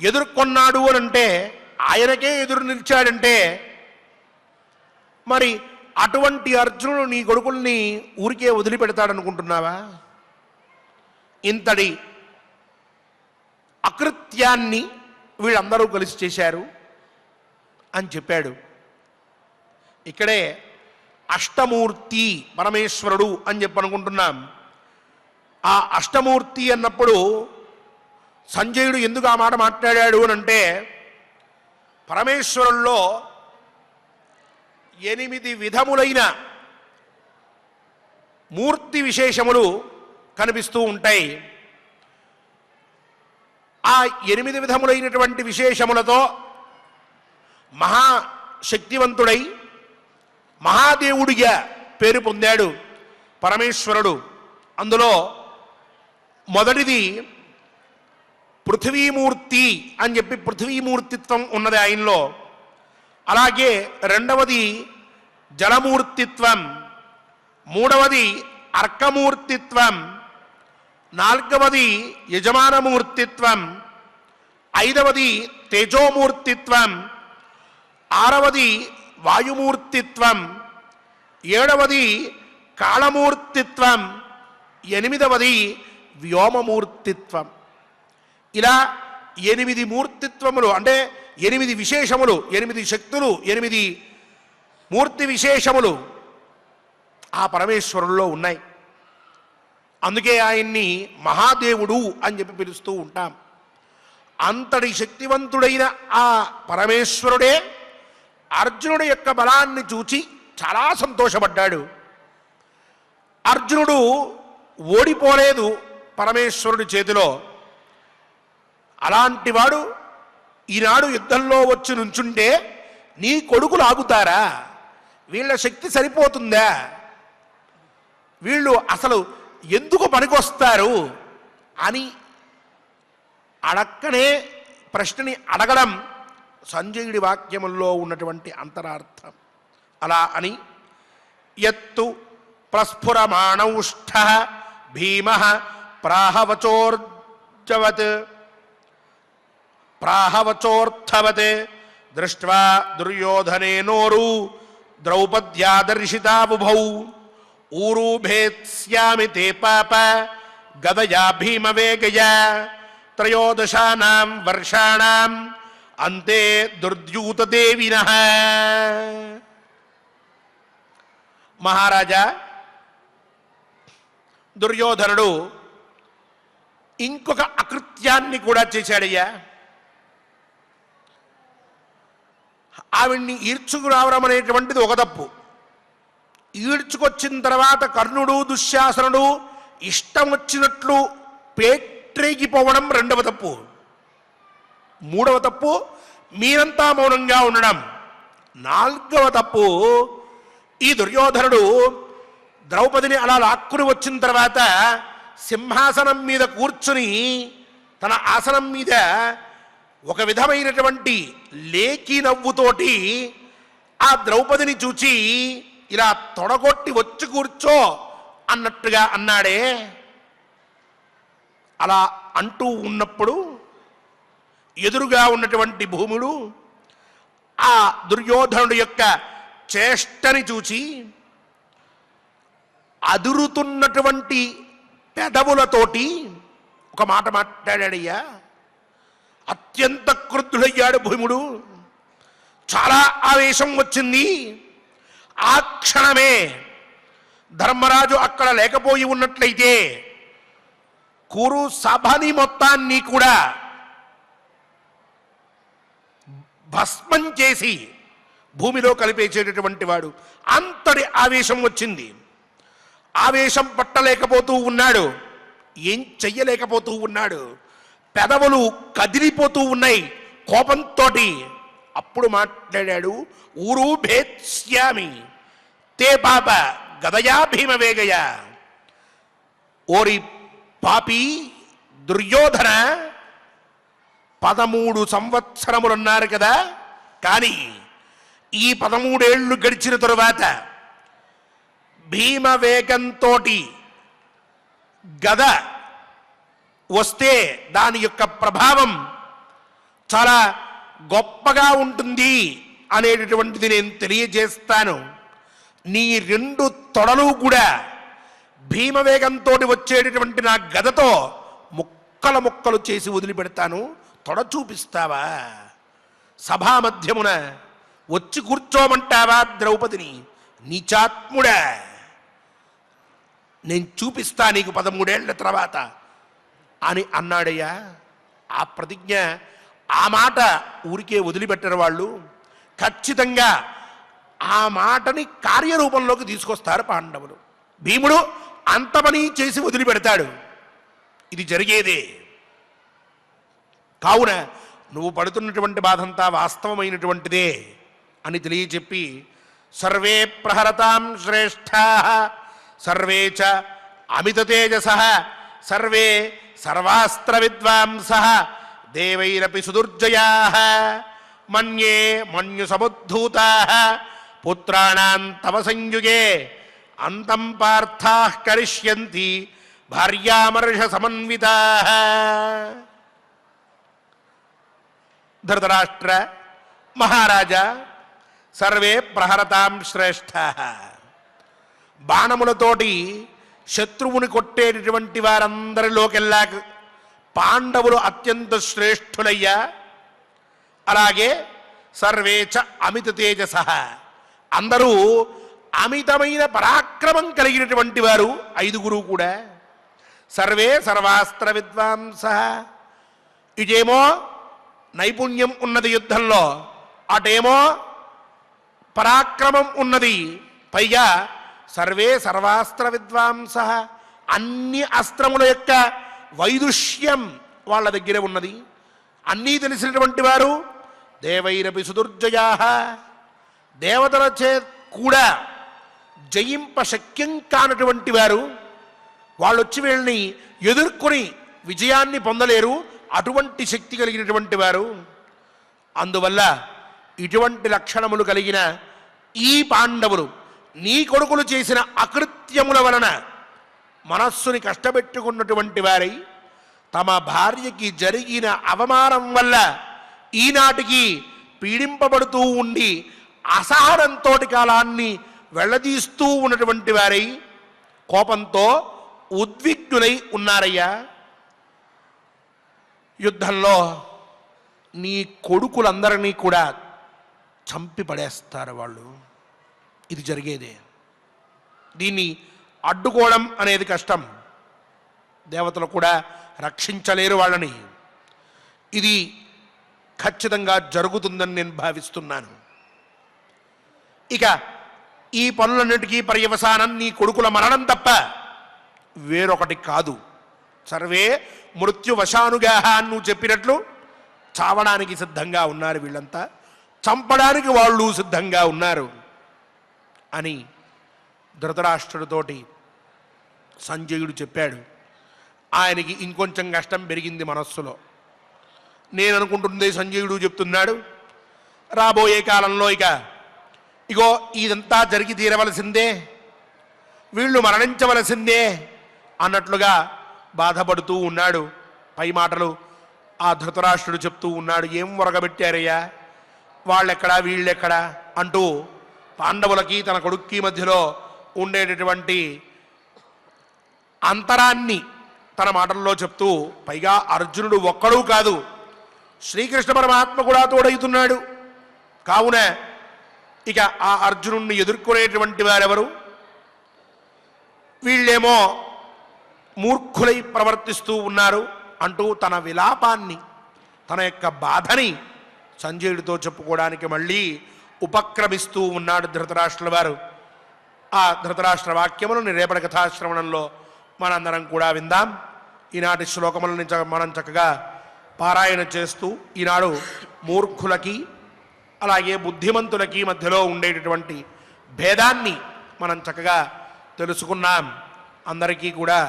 ఎదుర్కొన్నాడు అనంటే, ఆయనకే ఎదురు నిలిచాడంటే, మరి అటువంటి అర్జునుడు నీ కొడుకుల్ని ఊరికే వదిలిపెడతాడనుకుంటున్నావా? ఇంతటి అకృత్యాన్ని వీళ్ళందరూ కలిసి చేశారు అని చెప్పాడు. ఇక్కడే అష్టమూర్తి పరమేశ్వరుడు అని చెప్పనుకుంటున్నాం. ఆ అష్టమూర్తి అన్నప్పుడు సంజయుడు ఎందుకు ఆ మాట మాట్లాడాడు అని అంటే, పరమేశ్వరుల్లో 8 విధములైన మూర్తి విశేషములు కనిపిస్తూ ఉంటాయి. ఆ 8 విధములైనటువంటి విశేషములతో మహాశక్తివంతుడై మహాదేవుడిగా పేరు పొందాడు పరమేశ్వరుడు. అందులో మొదటిది పృథివీమూర్తి అని చెప్పి పృథివీమూర్తిత్వం ఉన్నది ఆయనలో. అలాగే రెండవది జలమూర్తిత్వం, మూడవది అర్కమూర్తిత్వం, నాలుగవది యజమానమూర్తిత్వం, ఐదవది తేజోమూర్తిత్వం, ఆరవది వాయుమూర్తిత్వం, ఏడవది కాళమూర్తిత్వం, ఎనిమిదవది వ్యోమమూర్తిత్వం. ఇలా 8 మూర్తిత్వములు, అంటే 8 విశేషములు, 8 శక్తులు, 8 మూర్తి విశేషములు ఆ పరమేశ్వరుల్లో ఉన్నాయి. అందుకే ఆయన్ని మహాదేవుడు అని చెప్పి పిలుస్తూ ఉంటాం. అంతటి శక్తివంతుడైన ఆ పరమేశ్వరుడే అర్జునుడి యొక్క బలాన్ని చూచి చాలా సంతోషపడ్డాడు. అర్జునుడు ఓడిపోలేదు పరమేశ్వరుడి చేతిలో. అలాంటి వాడు ఈనాడు యుద్ధంలో వచ్చి నుంచుంటే నీ కొడుకులు ఆగుతారా? వీళ్ళ శక్తి సరిపోతుందా? వీళ్ళు అసలు ఎందుకు పనికొస్తారు అని అడక్కనే ప్రశ్నని అడగడం సంజయుడి వాక్యముల్లో ఉన్నటువంటి అంతరార్థం. అలా అని యత్తు ప్రస్ఫురమాణౌష్ఠ భీమ ప్రాహవచోర్థవత్ దృష్ట్వా దుర్యోధనేనోరు ద్రౌపద్యాదర్శితాబుభౌ ఊరూభేత్స్యామి తే పాప గదయా భీమవేగయా త్రయోదశానాం వర్షాణాం అంతే దుర్ద్యూతదేవినః. మహారాజా, దుర్యోధనుడు ఇంకొక అకృత్యాన్ని కూడా చేశాడయ్యా. ఆవిడ్ని ఈడ్చుకురావడం అనేటువంటిది ఒక తప్పు. ఈడ్చుకొచ్చిన తర్వాత కర్ణుడు దుశ్శాసనుడు ఇష్టం వచ్చినట్లు పేట్రేగిపోవడం రెండవ తప్పు. మూడవ తప్పు మీరంతా మౌనంగా ఉండడం. నాలుగవ తప్పు ఈ దుర్యోధనుడు ద్రౌపదిని అలా లాక్కుని వచ్చిన తర్వాత సింహాసనం మీద కూర్చుని తన ఆసనం మీద ఒక విధమైనటువంటి లేకి నవ్వుతోటి ఆ ద్రౌపదిని చూచి ఇలా తొడగొట్టి వచ్చి కూర్చో అన్నట్టుగా అన్నాడే. అలా అంటూ ఉన్నప్పుడు ఎదురుగా ఉన్నటువంటి భూముడు ఆ దుర్యోధనుడి యొక్క చేష్టని చూచి అదురుతున్నటువంటి పెదవులతోటి ఒక మాట మాట్లాడాడయ్యా. అత్యంత క్రుద్ధుడయ్యాడు భీముడు. చాలా ఆవేశం వచ్చింది. ఆ క్షణమే ధర్మరాజు అక్కడ లేకపోయి ఉన్నట్లయితే కురు సభని మొత్తాన్ని కూడా భస్మం చేసి భూమిలో కలిపేసేటటువంటి వాడు. అంతటి ఆవేశం వచ్చింది. ఆవేశం పట్టలేకపోతూ ఉన్నాడు, ఏం చెయ్యలేకపోతూ ఉన్నాడు. పెదవులు కదిలిపోతూ ఉన్నాయి కోపంతో. అప్పుడు మాట్లాడాడు, ఊరు భేత్స్యామి తే పాప గదయా భీమవేగయ. ఓరి పాపి దుర్యోధన, 13 సంవత్సరములున్నారు కదా, కానీ ఈ 13 ఏళ్ళు గడిచిన తరువాత భీమవేగంతో గద వస్తే దాని యొక్క ప్రభావం చాలా గొప్పగా ఉంటుంది అనేటటువంటిది నేను తెలియజేస్తాను. నీ 2 తొడలు కూడా భీమవేగంతో వచ్చేటటువంటి నా గదతో ముక్కలు ముక్కలు చేసి వదిలిపెడతాను. తొడ చూపిస్తావా? సభా మధ్యమున వచ్చి కూర్చోమంటావా ద్రౌపదిని? నీచాత్ముడా, నేను చూపిస్తా నీకు 13 ఏళ్ల తర్వాత అని అన్నాడయ్యా. ఆ ప్రతిజ్ఞ, ఆ మాట ఊరికే వదిలిపెట్టరు వాళ్ళు. ఖచ్చితంగా ఆ మాటని కార్యరూపంలోకి తీసుకొస్తారు పాండవులు. భీముడు అంత పని చేసి వదిలిపెడతాడు. ఇది జరిగేదే. కావున నువ్వు పడుతున్నటువంటి బాధంతా వాస్తవమైనటువంటిదే అని తెలియచెప్పి, సర్వే ప్రహరతాం శ్రేష్ఠా సర్వే చ అమిత తేజసః సర్వే సర్వాస్త్ర విద్వాంసః దేవైరపి సుదుర్జయాః మన్యే మన్యు సముద్ధూతాః పుత్రాణాం తవ సంయుగే అంతం పార్థాః కరిష్యంతి భార్యామర్ష సమన్వితాః. ధృతరాష్ట్ర మహారాజా, సర్వే ప్రహరతాం శ్రేష్ఠాః. బాణములతోటి శత్రువుని కొట్టేటటువంటి వారందరిలోకెల్లా పాండవులు అత్యంత శ్రేష్ఠులయ్యా. అలాగే సర్వే చ అమిత తేజసః, అందరూ అమితమైన పరాక్రమం కలిగినటువంటి వారు ఐదుగురు కూడా. సర్వే సర్వాస్త్ర విద్వాంసః, ఇటేమో నైపుణ్యం ఉన్నది యుద్ధంలో, అటేమో పరాక్రమం ఉన్నది, పైగా సర్వే సర్వాస్త్ర విద్వాంసః, అన్ని అస్త్రముల యొక్క వైదుష్యం వాళ్ళ దగ్గర ఉన్నది, అన్నీ తెలిసినటువంటి వారు. దేవైరపి సుదుర్జయాః, దేవతల చే కూడా జయింప శక్యం కానటువంటి వారు. వాళ్ళు వచ్చి వీళ్ళని ఎదుర్కొని విజయాన్ని పొందలేరు, అటువంటి శక్తి కలిగినటువంటి వారు. అందువల్ల ఇటువంటి లక్షణములు కలిగిన ఈ పాండవులు నీ కొడుకులు చేసిన అకృత్యముల వలన మనస్సుని కష్టపెట్టుకున్నటువంటి వారై తమ భార్యకి జరిగిన అవమానం వల్ల ఈనాటికి పీడింపబడుతూ ఉండి అసహనంతో కాలాన్ని వెళ్ళదీస్తూ ఉన్నటువంటి వారై కోపంతో ఉద్విగ్నులై ఉన్నారయ్యా. యుద్ధంలో నీ కొడుకులందరినీ కూడా చంపి పడేస్తారు వాళ్ళు. ఇది జరిగేదే. దీన్ని అడ్డుకోవడం అనేది కష్టం. దేవతలు కూడా రక్షించలేరు వాళ్ళని. ఇది ఖచ్చితంగా జరుగుతుందని నేను భావిస్తున్నాను. ఇక ఈ పనులన్నిటికీ పర్యవసానం నీ కొడుకుల మరణం తప్ప వేరొకటి కాదు. సర్వే మృత్యువశానుగా అని నువ్వు చెప్పినట్లు చావడానికి సిద్ధంగా ఉన్నారు వీళ్ళంతా, చంపడానికి వాళ్ళు సిద్ధంగా ఉన్నారు అని ధృతరాష్ట్రుడితోటి సంజయుడు చెప్పాడు. ఆయనకి ఇంకొంచెం కష్టం పెరిగింది మనస్సులో. నేను అనుకుంటుంది సంజయుడు చెప్తున్నాడు, రాబోయే కాలంలో ఇగో ఇదంతా జరిగి తీరవలసిందే, వీళ్ళు మరణించవలసిందే అన్నట్లుగా బాధపడుతూ ఉన్నాడు. పై మాటలు ఆ ధృతరాష్ట్రుడు చెప్తూ ఉన్నాడు. ఏం వరగబెట్టారయ్యా, వాళ్ళెక్కడా వీళ్ళెక్కడా అంటూ పాండవులకి తన కొడుక్కి మధ్యలో ఉండేటటువంటి అంతరాన్ని తన మాటల్లో చెప్తూ, పైగా అర్జునుడు ఒక్కడూ కాదు, శ్రీకృష్ణ పరమాత్మ కూడా తోడవుతున్నాడు. కావున ఇక ఆ అర్జునుడిని ఎదుర్కొనేటువంటి వారెవరు? వీళ్ళేమో మూర్ఖులై ప్రవర్తిస్తూ ఉన్నారు అంటూ తన విలాపాన్ని, తన యొక్క బాధని సంజయుడితో చెప్పుకోవడానికి మళ్ళీ ఉపక్రమిస్తూ ఉన్నాడు ధృతరాష్ట్రుల వారు. ఆ ధృతరాష్ట్ర వాక్యములను రేపటి కథాశ్రవణంలో మనందరం కూడా విందాం. ఈనాటి శ్లోకములని మనం చక్కగా పారాయణ చేస్తూ ఈనాడు మూర్ఖులకి అలాగే బుద్ధిమంతులకి మధ్యలో ఉండేటటువంటి భేదాన్ని మనం చక్కగా తెలుసుకున్నాం. అందరికీ కూడా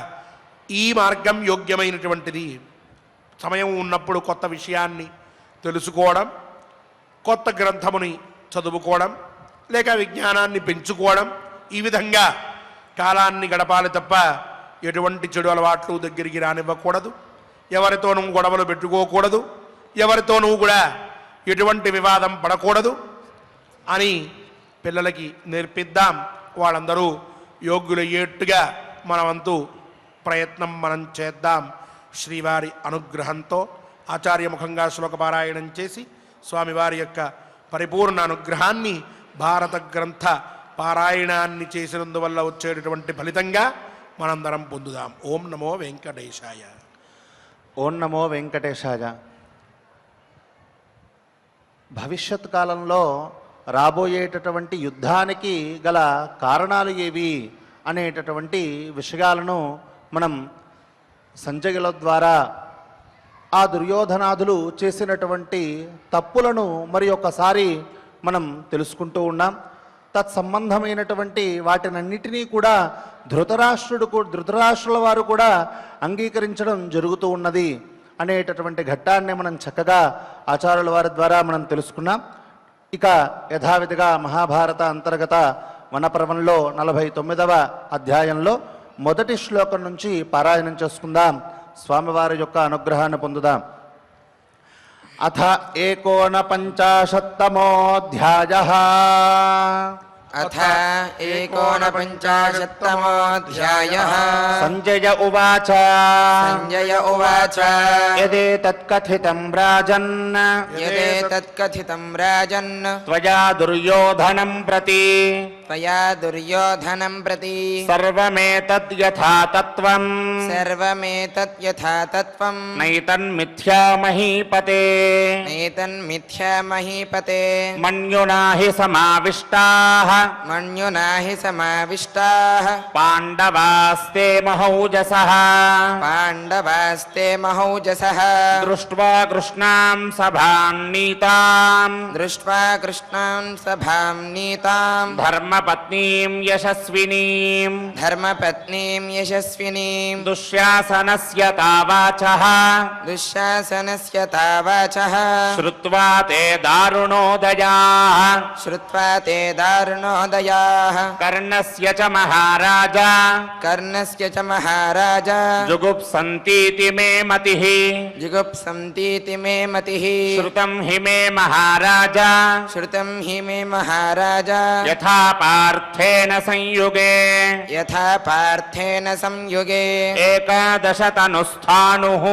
ఈ మార్గం యోగ్యమైనటువంటిది. సమయం ఉన్నప్పుడు కొత్త విషయాన్ని తెలుసుకోవడం, కొత్త గ్రంథముని చదువుకోవడం, లేక విజ్ఞానాన్ని పెంచుకోవడం, ఈ విధంగా కాలాన్ని గడపాలి తప్ప ఎటువంటి చెడు అలవాట్లు దగ్గరికి రానివ్వకూడదు. ఎవరితోనూ గొడవలు పెట్టుకోకూడదు, ఎవరితోనూ కూడా ఎటువంటి వివాదం పడకూడదు అని పిల్లలకి నేర్పిద్దాం. వాళ్ళందరూ యోగ్యులయ్యేట్టుగా మనవంతు ప్రయత్నం మనం చేద్దాం. శ్రీవారి అనుగ్రహంతో ఆచార్యముఖంగా శ్లోకపారాయణం చేసి స్వామివారి యొక్క పరిపూర్ణ అనుగ్రహాన్ని భారత గ్రంథ పారాయణాన్ని చేసినందువల్ల వచ్చేటటువంటి ఫలితంగా మనందరం పొందుదాం. ఓం నమో వెంకటేశాయ. ఓం నమో వెంకటేశాయ. భవిష్యత్ కాలంలో రాబోయేటటువంటి యుద్ధానికి గల కారణాలు ఏవి అనేటటువంటి విషయాలను మనం సంజయుల ద్వారా ఆ దుర్యోధనాదులు చేసినటువంటి తప్పులను మరి ఒకసారి మనం తెలుసుకుంటూ ఉన్నాం. తత్సంబంధమైనటువంటి వాటినన్నిటినీ కూడా ధృతరాష్ట్రుల వారు కూడా అంగీకరించడం జరుగుతూ ఉన్నది అనేటటువంటి ఘట్టాన్ని మనం చక్కగా ఆచార్యుల వారి ద్వారా మనం తెలుసుకున్నాం. ఇక యథావిధిగా మహాభారత అంతర్గత వనపర్వంలో 49వ అధ్యాయంలో మొదటి శ్లోకం నుంచి పారాయణం చేసుకుందాం. స్వామివారి యొక్క అనుగ్రహాన్ని పొందుదాం. అథ 49తమోऽధ్యాయః. अथ 49तमोऽध्यायः. సంజయ ఉవాచ संजय उवाच యదేతత్కథితం రాజన్ यदेतत्कथितं राजन् త్వయా దుర్యోధనం ప్రతి त्वया दुर्योधनं प्रति సర్వమేతద్ యథా తత్వం सर्वमेतत् यथा तत्त्वं నైతన్మిథ్యా మహీపతే नैतन्मिथ्या महीपते మన్యునా హి సమావిష్టాః मन्युना हि समाविष्टाः పాండవాస్తే మహౌజసః पाण्डवास्ते महौजसः దృష్ట్వా కృష్ణాం సభాం నీతాం दृष्ट्वा कृष्णां सभां नीतां ధర్మపత్నీం యశస్వినీం धर्मपत्नीं यशस्विनीं దుశ్శాసనస్య తావాచః दुःशासनस्य तावाचः శ్రుత్వా తే దారుణోదయాః श्रुत्वा ते दारुणोदयाः కర్ణస్య చ మహారాజా कर्णस्य च महाराजा జుగుప్సంతీతి మే మతిః जुगुप्सन्तीति मे मतिः శ్రుతం హి మే మహారాజా श्रुतं हि मे महाराजा యథా పార్థేన సంయుగే यथा पार्थेन संयुगे ఏకాదశతనుస్థానుః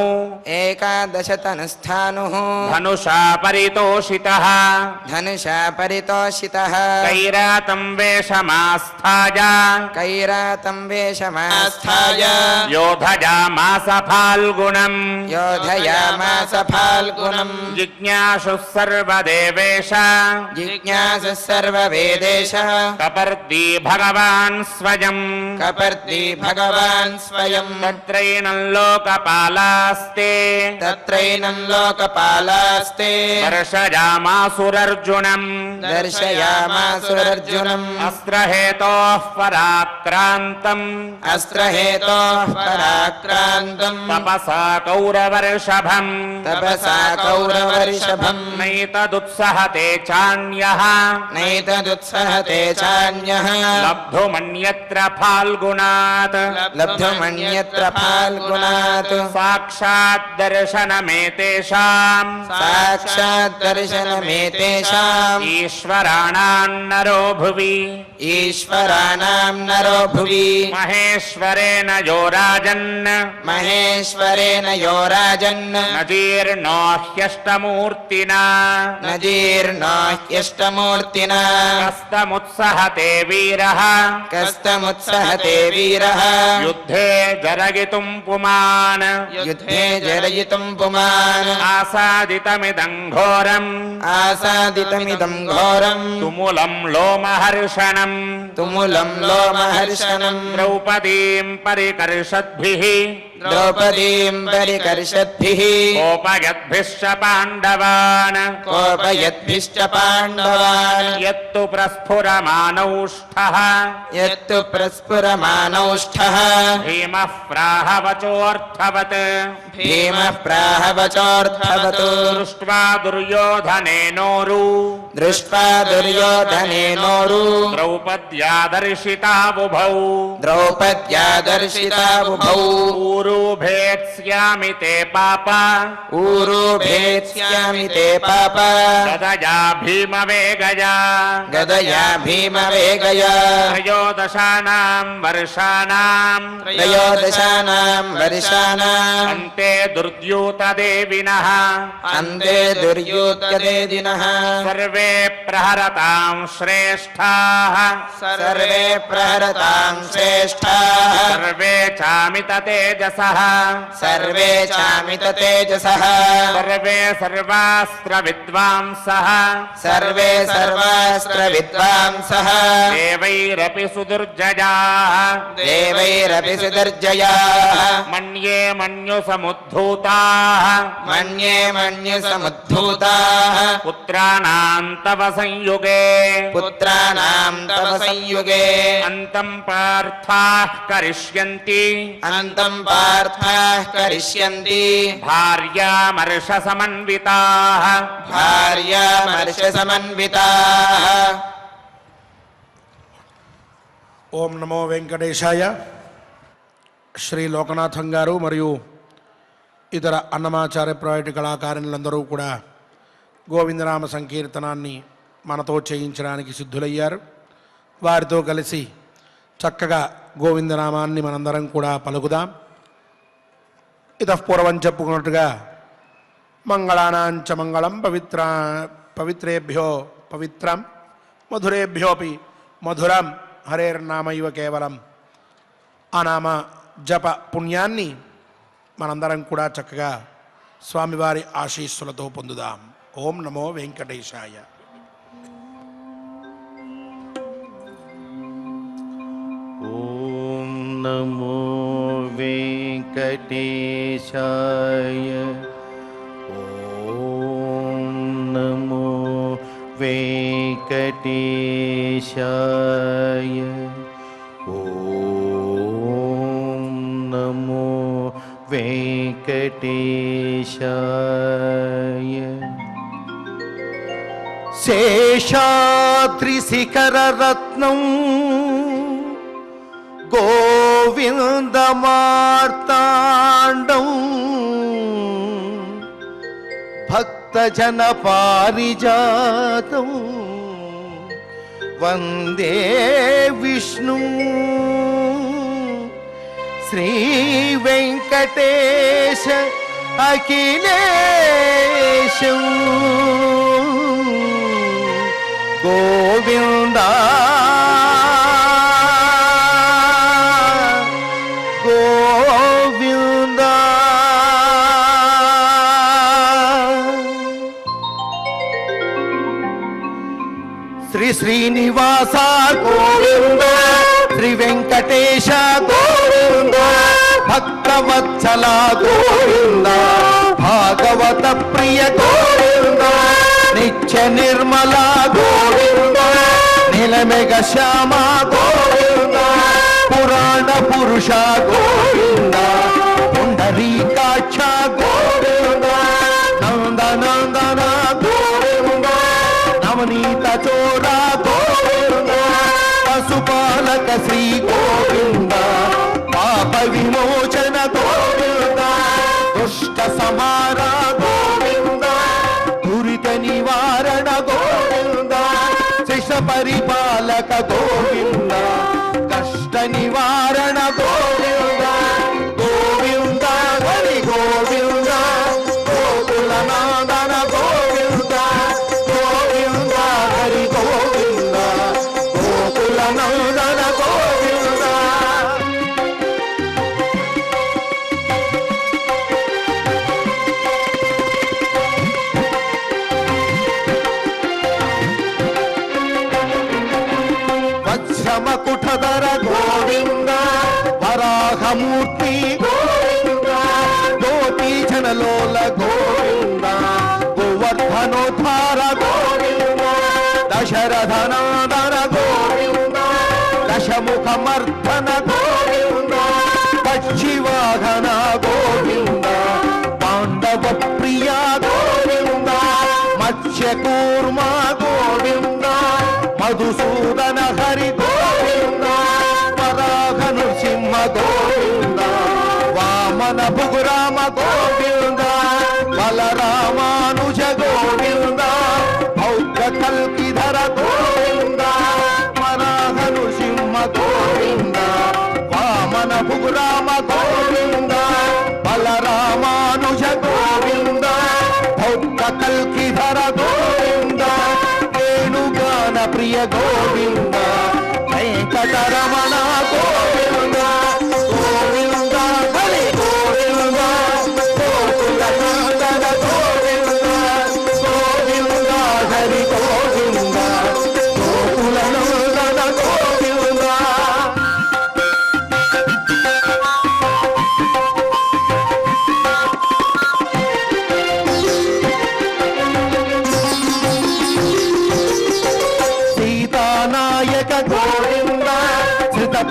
11तनुस्थानुः ధనుషా పరితోషితః धनुषा परितोषितः कैरातं वेषमास्थाय कैरातं वेषमास्थाय योधयामास फाल्गुणम् योधयामास फाल्गुनम् जिज्ञासुः सर्वदेवेश जिज्ञासुः सर्ववेदेश कपर्दी भगवान् स्वयम् कपर्दी भगवान् स्वयं तत्रैनं लोकपालास्ते तत्रैनं लोकपालास्ते दर्शयामासुरर्जुनम् दर्शयामासुरर्जुनम् अस्त्रहेतोः पराक्रान्तम् अस्त्रहेतोः पराक्रान्तम् तपसा कौरवर्षभम् तपसा कौरवर्षभम् नैतदुत्सहते चान्यः नैतदुत्सहते चान्यः लब्धुमन्यत्र फाल्गुनात् लब्धुमन्यत्र फाल्गुनात् साक्षाद्दर्शनमेतेषाम् साक्षाद्दर्शनमेतेषाम् ईश्वराणान्नरो भुवि ईश्वराणां नरो भुवि महेश्वरेण यो राजन् महेश्वरेण यो राजन् न जीर्णो ह्यष्टमूर्तिना न जीर्णो ह्यष्टमूर्तिना कस्तमुत्सहते वीरः कस्तमुत्सहते वीरः युद्धे जरगितुम् पुमान् युद्धे जरयितुं पुमान् आसादितमिदम् घोरम् आसादितमिदं घोरम् तुमुलं लोमहर्षणम् तुमुलं लोमहर्षणम् द्रौपदीम् परिकर्षद्भिः द्रौपदीं परिकर्षद्भिः कोपयद्भिश्च पाण्डवान् कोपयद्भिश्च पाण्डवान् यत्तु प्रस्फुरमानौष्ठः यत्तु प्रस्फुरमानौष्ठः भीमः प्राहवचोऽर्थवत् भीमः प्राहवचोऽर्थवत् दृष्ट्वा दुर्योधनेनोरु दृष्ट्वा दुर्योधनेनोरु द्रौपद्यादर्शिता बुभौ द्रौपद्या दर्शिता उभौ ऊरुभेत्स्यामि ते पाप ऊरुभेत्स्यामि ते पाप गदया भीमवेगया गदया भीमवेगया त्रयोदशानां वर्षाणाम् त्रयोदशानां वर्षाणाम् अन्ते दुर्द्यूतदेविनः अन्ते दुर्योध्यते दिनः सर्वे प्रहरतां श्रेष्ठाः सर्वे प्रहरतां श्रेष्ठाः सर्वे चामित तेजसा తేజసః సర్వే చామిత తేజసః సర్వే సర్వాస్త్ర విద్వాంసః సర్వే సర్వాస్త్ర విద్వాంసః దేవైరపి సుదుర్జయాః దేవైరపి సుదర్జయాః మన్యే మన్యు సముద్ధూతాః మన్యే మన్యు సముద్ధూతాః పుత్రాణాం తవ సంయుగే పుత్రాణాం తవ సంయుగే అంతం పార్థాః కరిష్యంతి అనంతం పార్థాః కరిష్యంతి భార్యామర్ష సమన్వితాః భార్యామర్ష సమన్వితాః. ఓం నమో వెంకటేశాయ. శ్రీ లోకనాథం గారు మరియు ఇతర అన్నమాచార్య ప్రాజెక్టు కళాకారులందరూ కూడా గోవిందనామ సంకీర్తనాన్ని మనతో చేయించడానికి సిద్ధులయ్యారు. వారితో కలిసి చక్కగా గోవిందనామాన్ని మనందరం కూడా పలుకుదాం. ఇతఃపూర్వం చెప్పుకున్నట్టుగా మంగళానాంచ మంగళం పవిత్రేభ్యో పవిత్రం మధురేభ్యోపి మధురం హరేర్నామైవ కేవలం ఆ నామ జప పుణ్యాన్ని మనందరం కూడా చక్కగా స్వామివారి ఆశీస్సులతో పొందుదాం. ఓం నమో వెంకటేశాయ. ఓం నమో వెంకటేశాయ. ఓం నమో వెంకటేశాయ. ఓం నమో వెంకటేశాయ. శేషాద్రిశిఖరరత్నం గోవిందమార్తాండం భక్తజన పారిజాతం వందే విష్ణు శ్రీ వెంకటేశ అఖిలేశం గోవింద గోవింద. శ్రీ శ్రీనివాస గోవింద శ్రీ వెంకటేశ గోవింద భక్తవత్సల గోవింద భాగవత ప్రియ గోవింద నిత్య నిర్మల గోవింద నీలమేఘ శ్యామ గోవింద పురాణ పురుష గోవింద పుండరీకాక్ష గోవింద నందనందన గోవింద నవనీత చోర గోవింద పశుపాలక శ్రీ గోవింద పాప విమోచన గోవింద దుష్ట సమార గోవింద దురిత నివారణ గోవింద శిష పరిపాలక గోవింద కష్ట నివారణ గోవింద గోవింద హరి గోవింద గోకుల నాదన గోవింద గోవింద హరి గోవింద గోకుల నాదన గోవింద. వజ్రమకుఠధర గోవింద వరాహమూర్తి గోవింద గోపీజనలోల గోవింద గోవర్ధనోద్ధార గోవింద దశరథనాదన గోవింద దశముఖమర్ధన గోవింద పక్షివాహన గోవింద పాండవ ప్రియ గోవింద మత్స్యకూర్మ గోవింద మధుసూదన హరి గోవింద వరాహ నృసింహ గోవింద వామన భుగురామ గోవింద బలరామానుజ గోవింద భౌగ కల్కిధర గోవింద వరాహ నృసింహ గోవింద వామన భుగురామ గోవింద బలరామానుజ గోవింద భౌగ కల్కిధర గోవింద వేణుగాన ప్రియ గోవింద వెంకటరమణ గోవింద గోవింద హరి గోవింద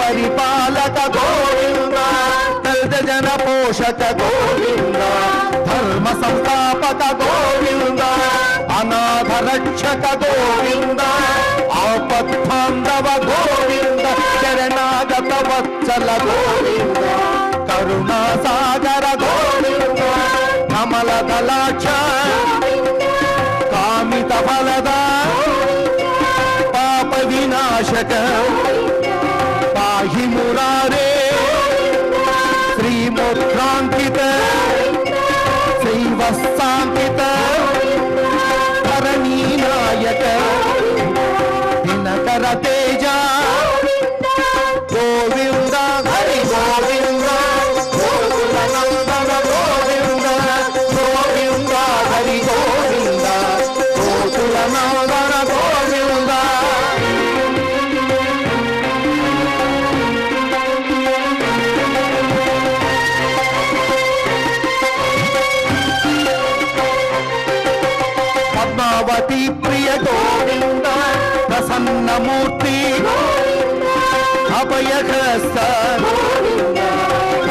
పరిపాలక గోవింద దళిత జన పోషక గోవింద ధర్మ సంస్థాపక గోవింద అనాథ రక్షక గోవింద ఆపద్బాంధవ గోవింద శరణాగత వత్సల గోవింద కరుణా సాగర గోవింద కమల దళాక్ష కామిత ఫలద పాప వినాశక పాహి మురారే శ్రీముద్రాంకిత శ్రీవత్సాంకిత ధరణీ నాయక దినకర తేజ గోవింద హరి గోవింద గోకుల నందన గోవింద గోవింద హరి గోవింద గోకుల నందన గోవింద పద్మావతి ప్రియ గోవింద ప్రసన్నమూర్తి అభయహస్త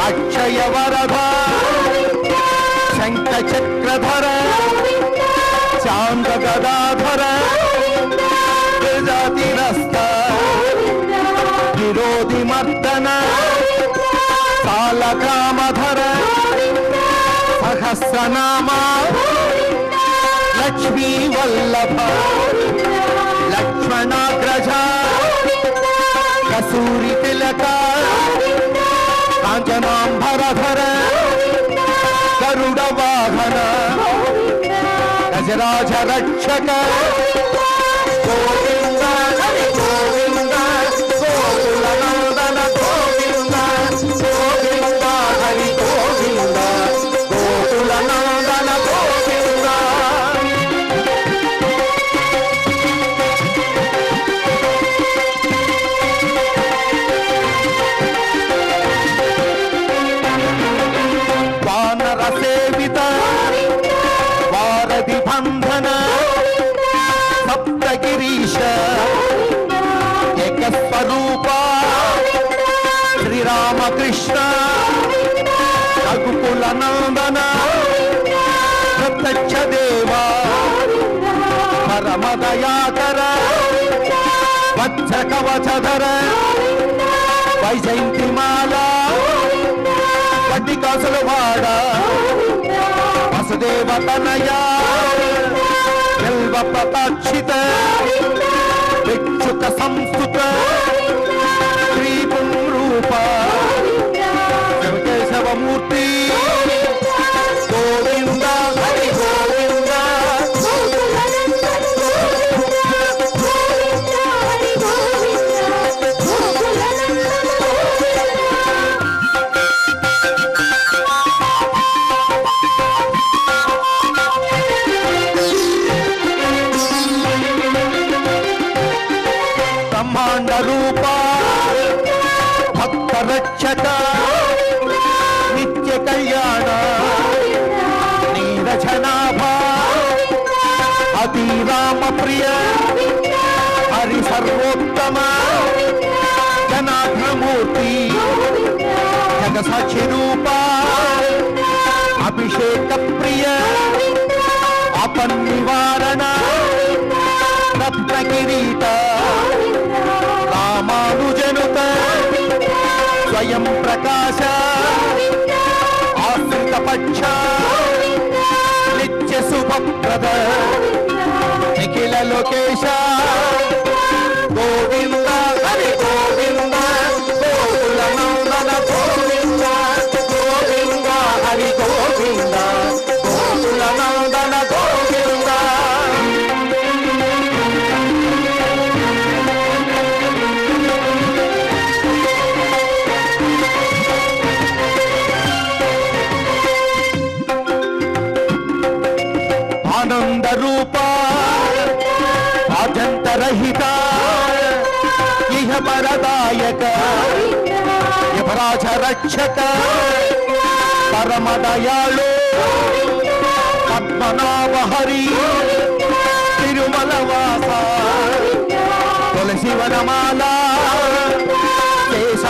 అక్షయ వరద శంఖ చక్రధర చాంద గదాధర ప్రజాతిరస్త విరోధి మర్దన కాలకామధర సహస్రనామ లక్ష్మీ వల్లభ లక్ష్మణాగ్రజ కసూరి తిలక కాంచనాంబరధర గరుడ వాహన గజరాజ రక్షక గోవింద హరి గోవింద గోకుల నందన గోవింద గోవింద హరి గోవింద గోకుల నందన గోవింద వానర సేవిత వారధి బంధన సప్తగిరీశ ఏకస్వరూప శ్రీరామకృష్ణ రఘుకుల నందన ప్రత్యక్ష దేవ పరమదయాకర వత్స కవచధర వైజయంతిమాల వడ్డికాసుల వాడ వసుదేవ తనయ బిల్వ ప్రతాక్షిత భిక్షుక సంస్కృత శ్రీ పుంరూప కేశవమూర్తి గోవింద హరి గోవింద బ్రహ్మాండ రూప భక్త రక్షక నిత్య కళ్యాణ నీరజనాభ అతి రామ ప్రియ హరి సర్వోత్తమ జనార్దనమూర్తి జగసాక్షి రూప అభిషేక ప్రియ అపన్నివారణ రత్న కిరీట రామానుజనుత స్వయం ప్రకాశ ఆశ్రిత పక్ష నిత్య శుభప్రద నిఖిల లోకేశ గోవింద హరి గోవింద గోకుల నందన గోవింద గోవింద హరి గోవింద గోకుల నందన గోవింద ఆనంద రూప ఆజంతరహిత ఇహ పరదాయక యమరాజ రక్షక పరమదయాళు పద్మనాభ హరి తిరుమల వాస తులసి వనమాల శేష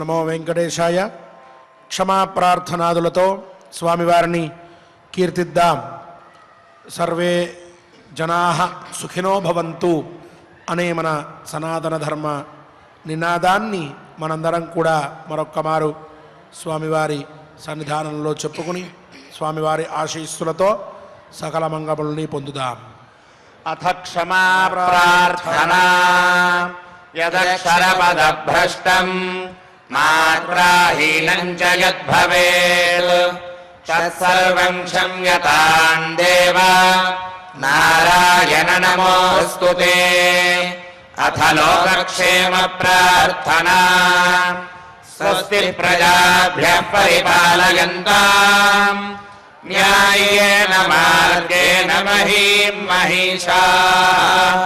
నమో వెంకటేశాయ. క్షమా ప్రార్థనాదులతో స్వామివారిని కీర్తిద్దాం. సర్వే జనాః సుఖినో భవంతు అనే మన సనాతన ధర్మ నినాదాన్ని మనందరం కూడా మరొక్క మారు స్వామివారి సన్నిధానంలో చెప్పుకుని స్వామివారి ఆశీస్సులతో సకల మంగళముల్ని పొందుదాం. అథ క్షమా ప్రార్థనా యదక్షరపదభ్రష్టం మాత్రాహీనం చ యద్భవేత్ తత్సర్వం క్షమ్యతాం దేవ నారాయణ నమోస్తుతే. అథ లోకక్షేమ ప్రార్థనా స్వస్తి ప్రజాభ్యః పరిపాలయంతాం న్యాయేన మార్గేణ మహీం మహిషాః.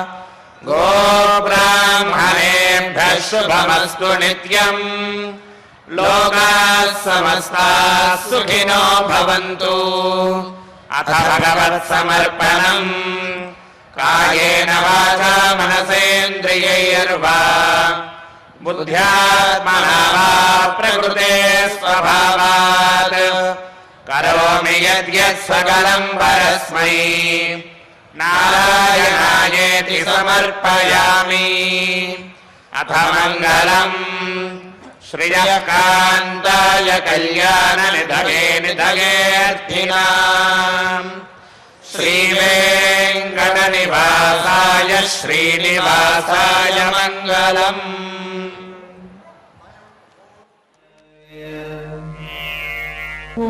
గోబ్రాహ్మణేభ్యः శుభమస్తు నిత్యం. లోకాः సమస్తాः సుఖినో భవంతు. అథ భగవత్సమర్పణం కాయేన వాచా మనసేంద్రియైర్వా బుద్ధ్యాత్మనా వా ప్రకృతే స్వభావాత్ కరోమి యద్యత్ సకలం పరస్మై నారాయణాయేతి సమర్పయామి. అథ మంగళం శ్రియః కాంతాయ కళ్యాణ నిధగే నిధగేర్థినాం శ్రీవేంకట నివాసాయ శ్రీనివాసాయ మంగళం. ఓ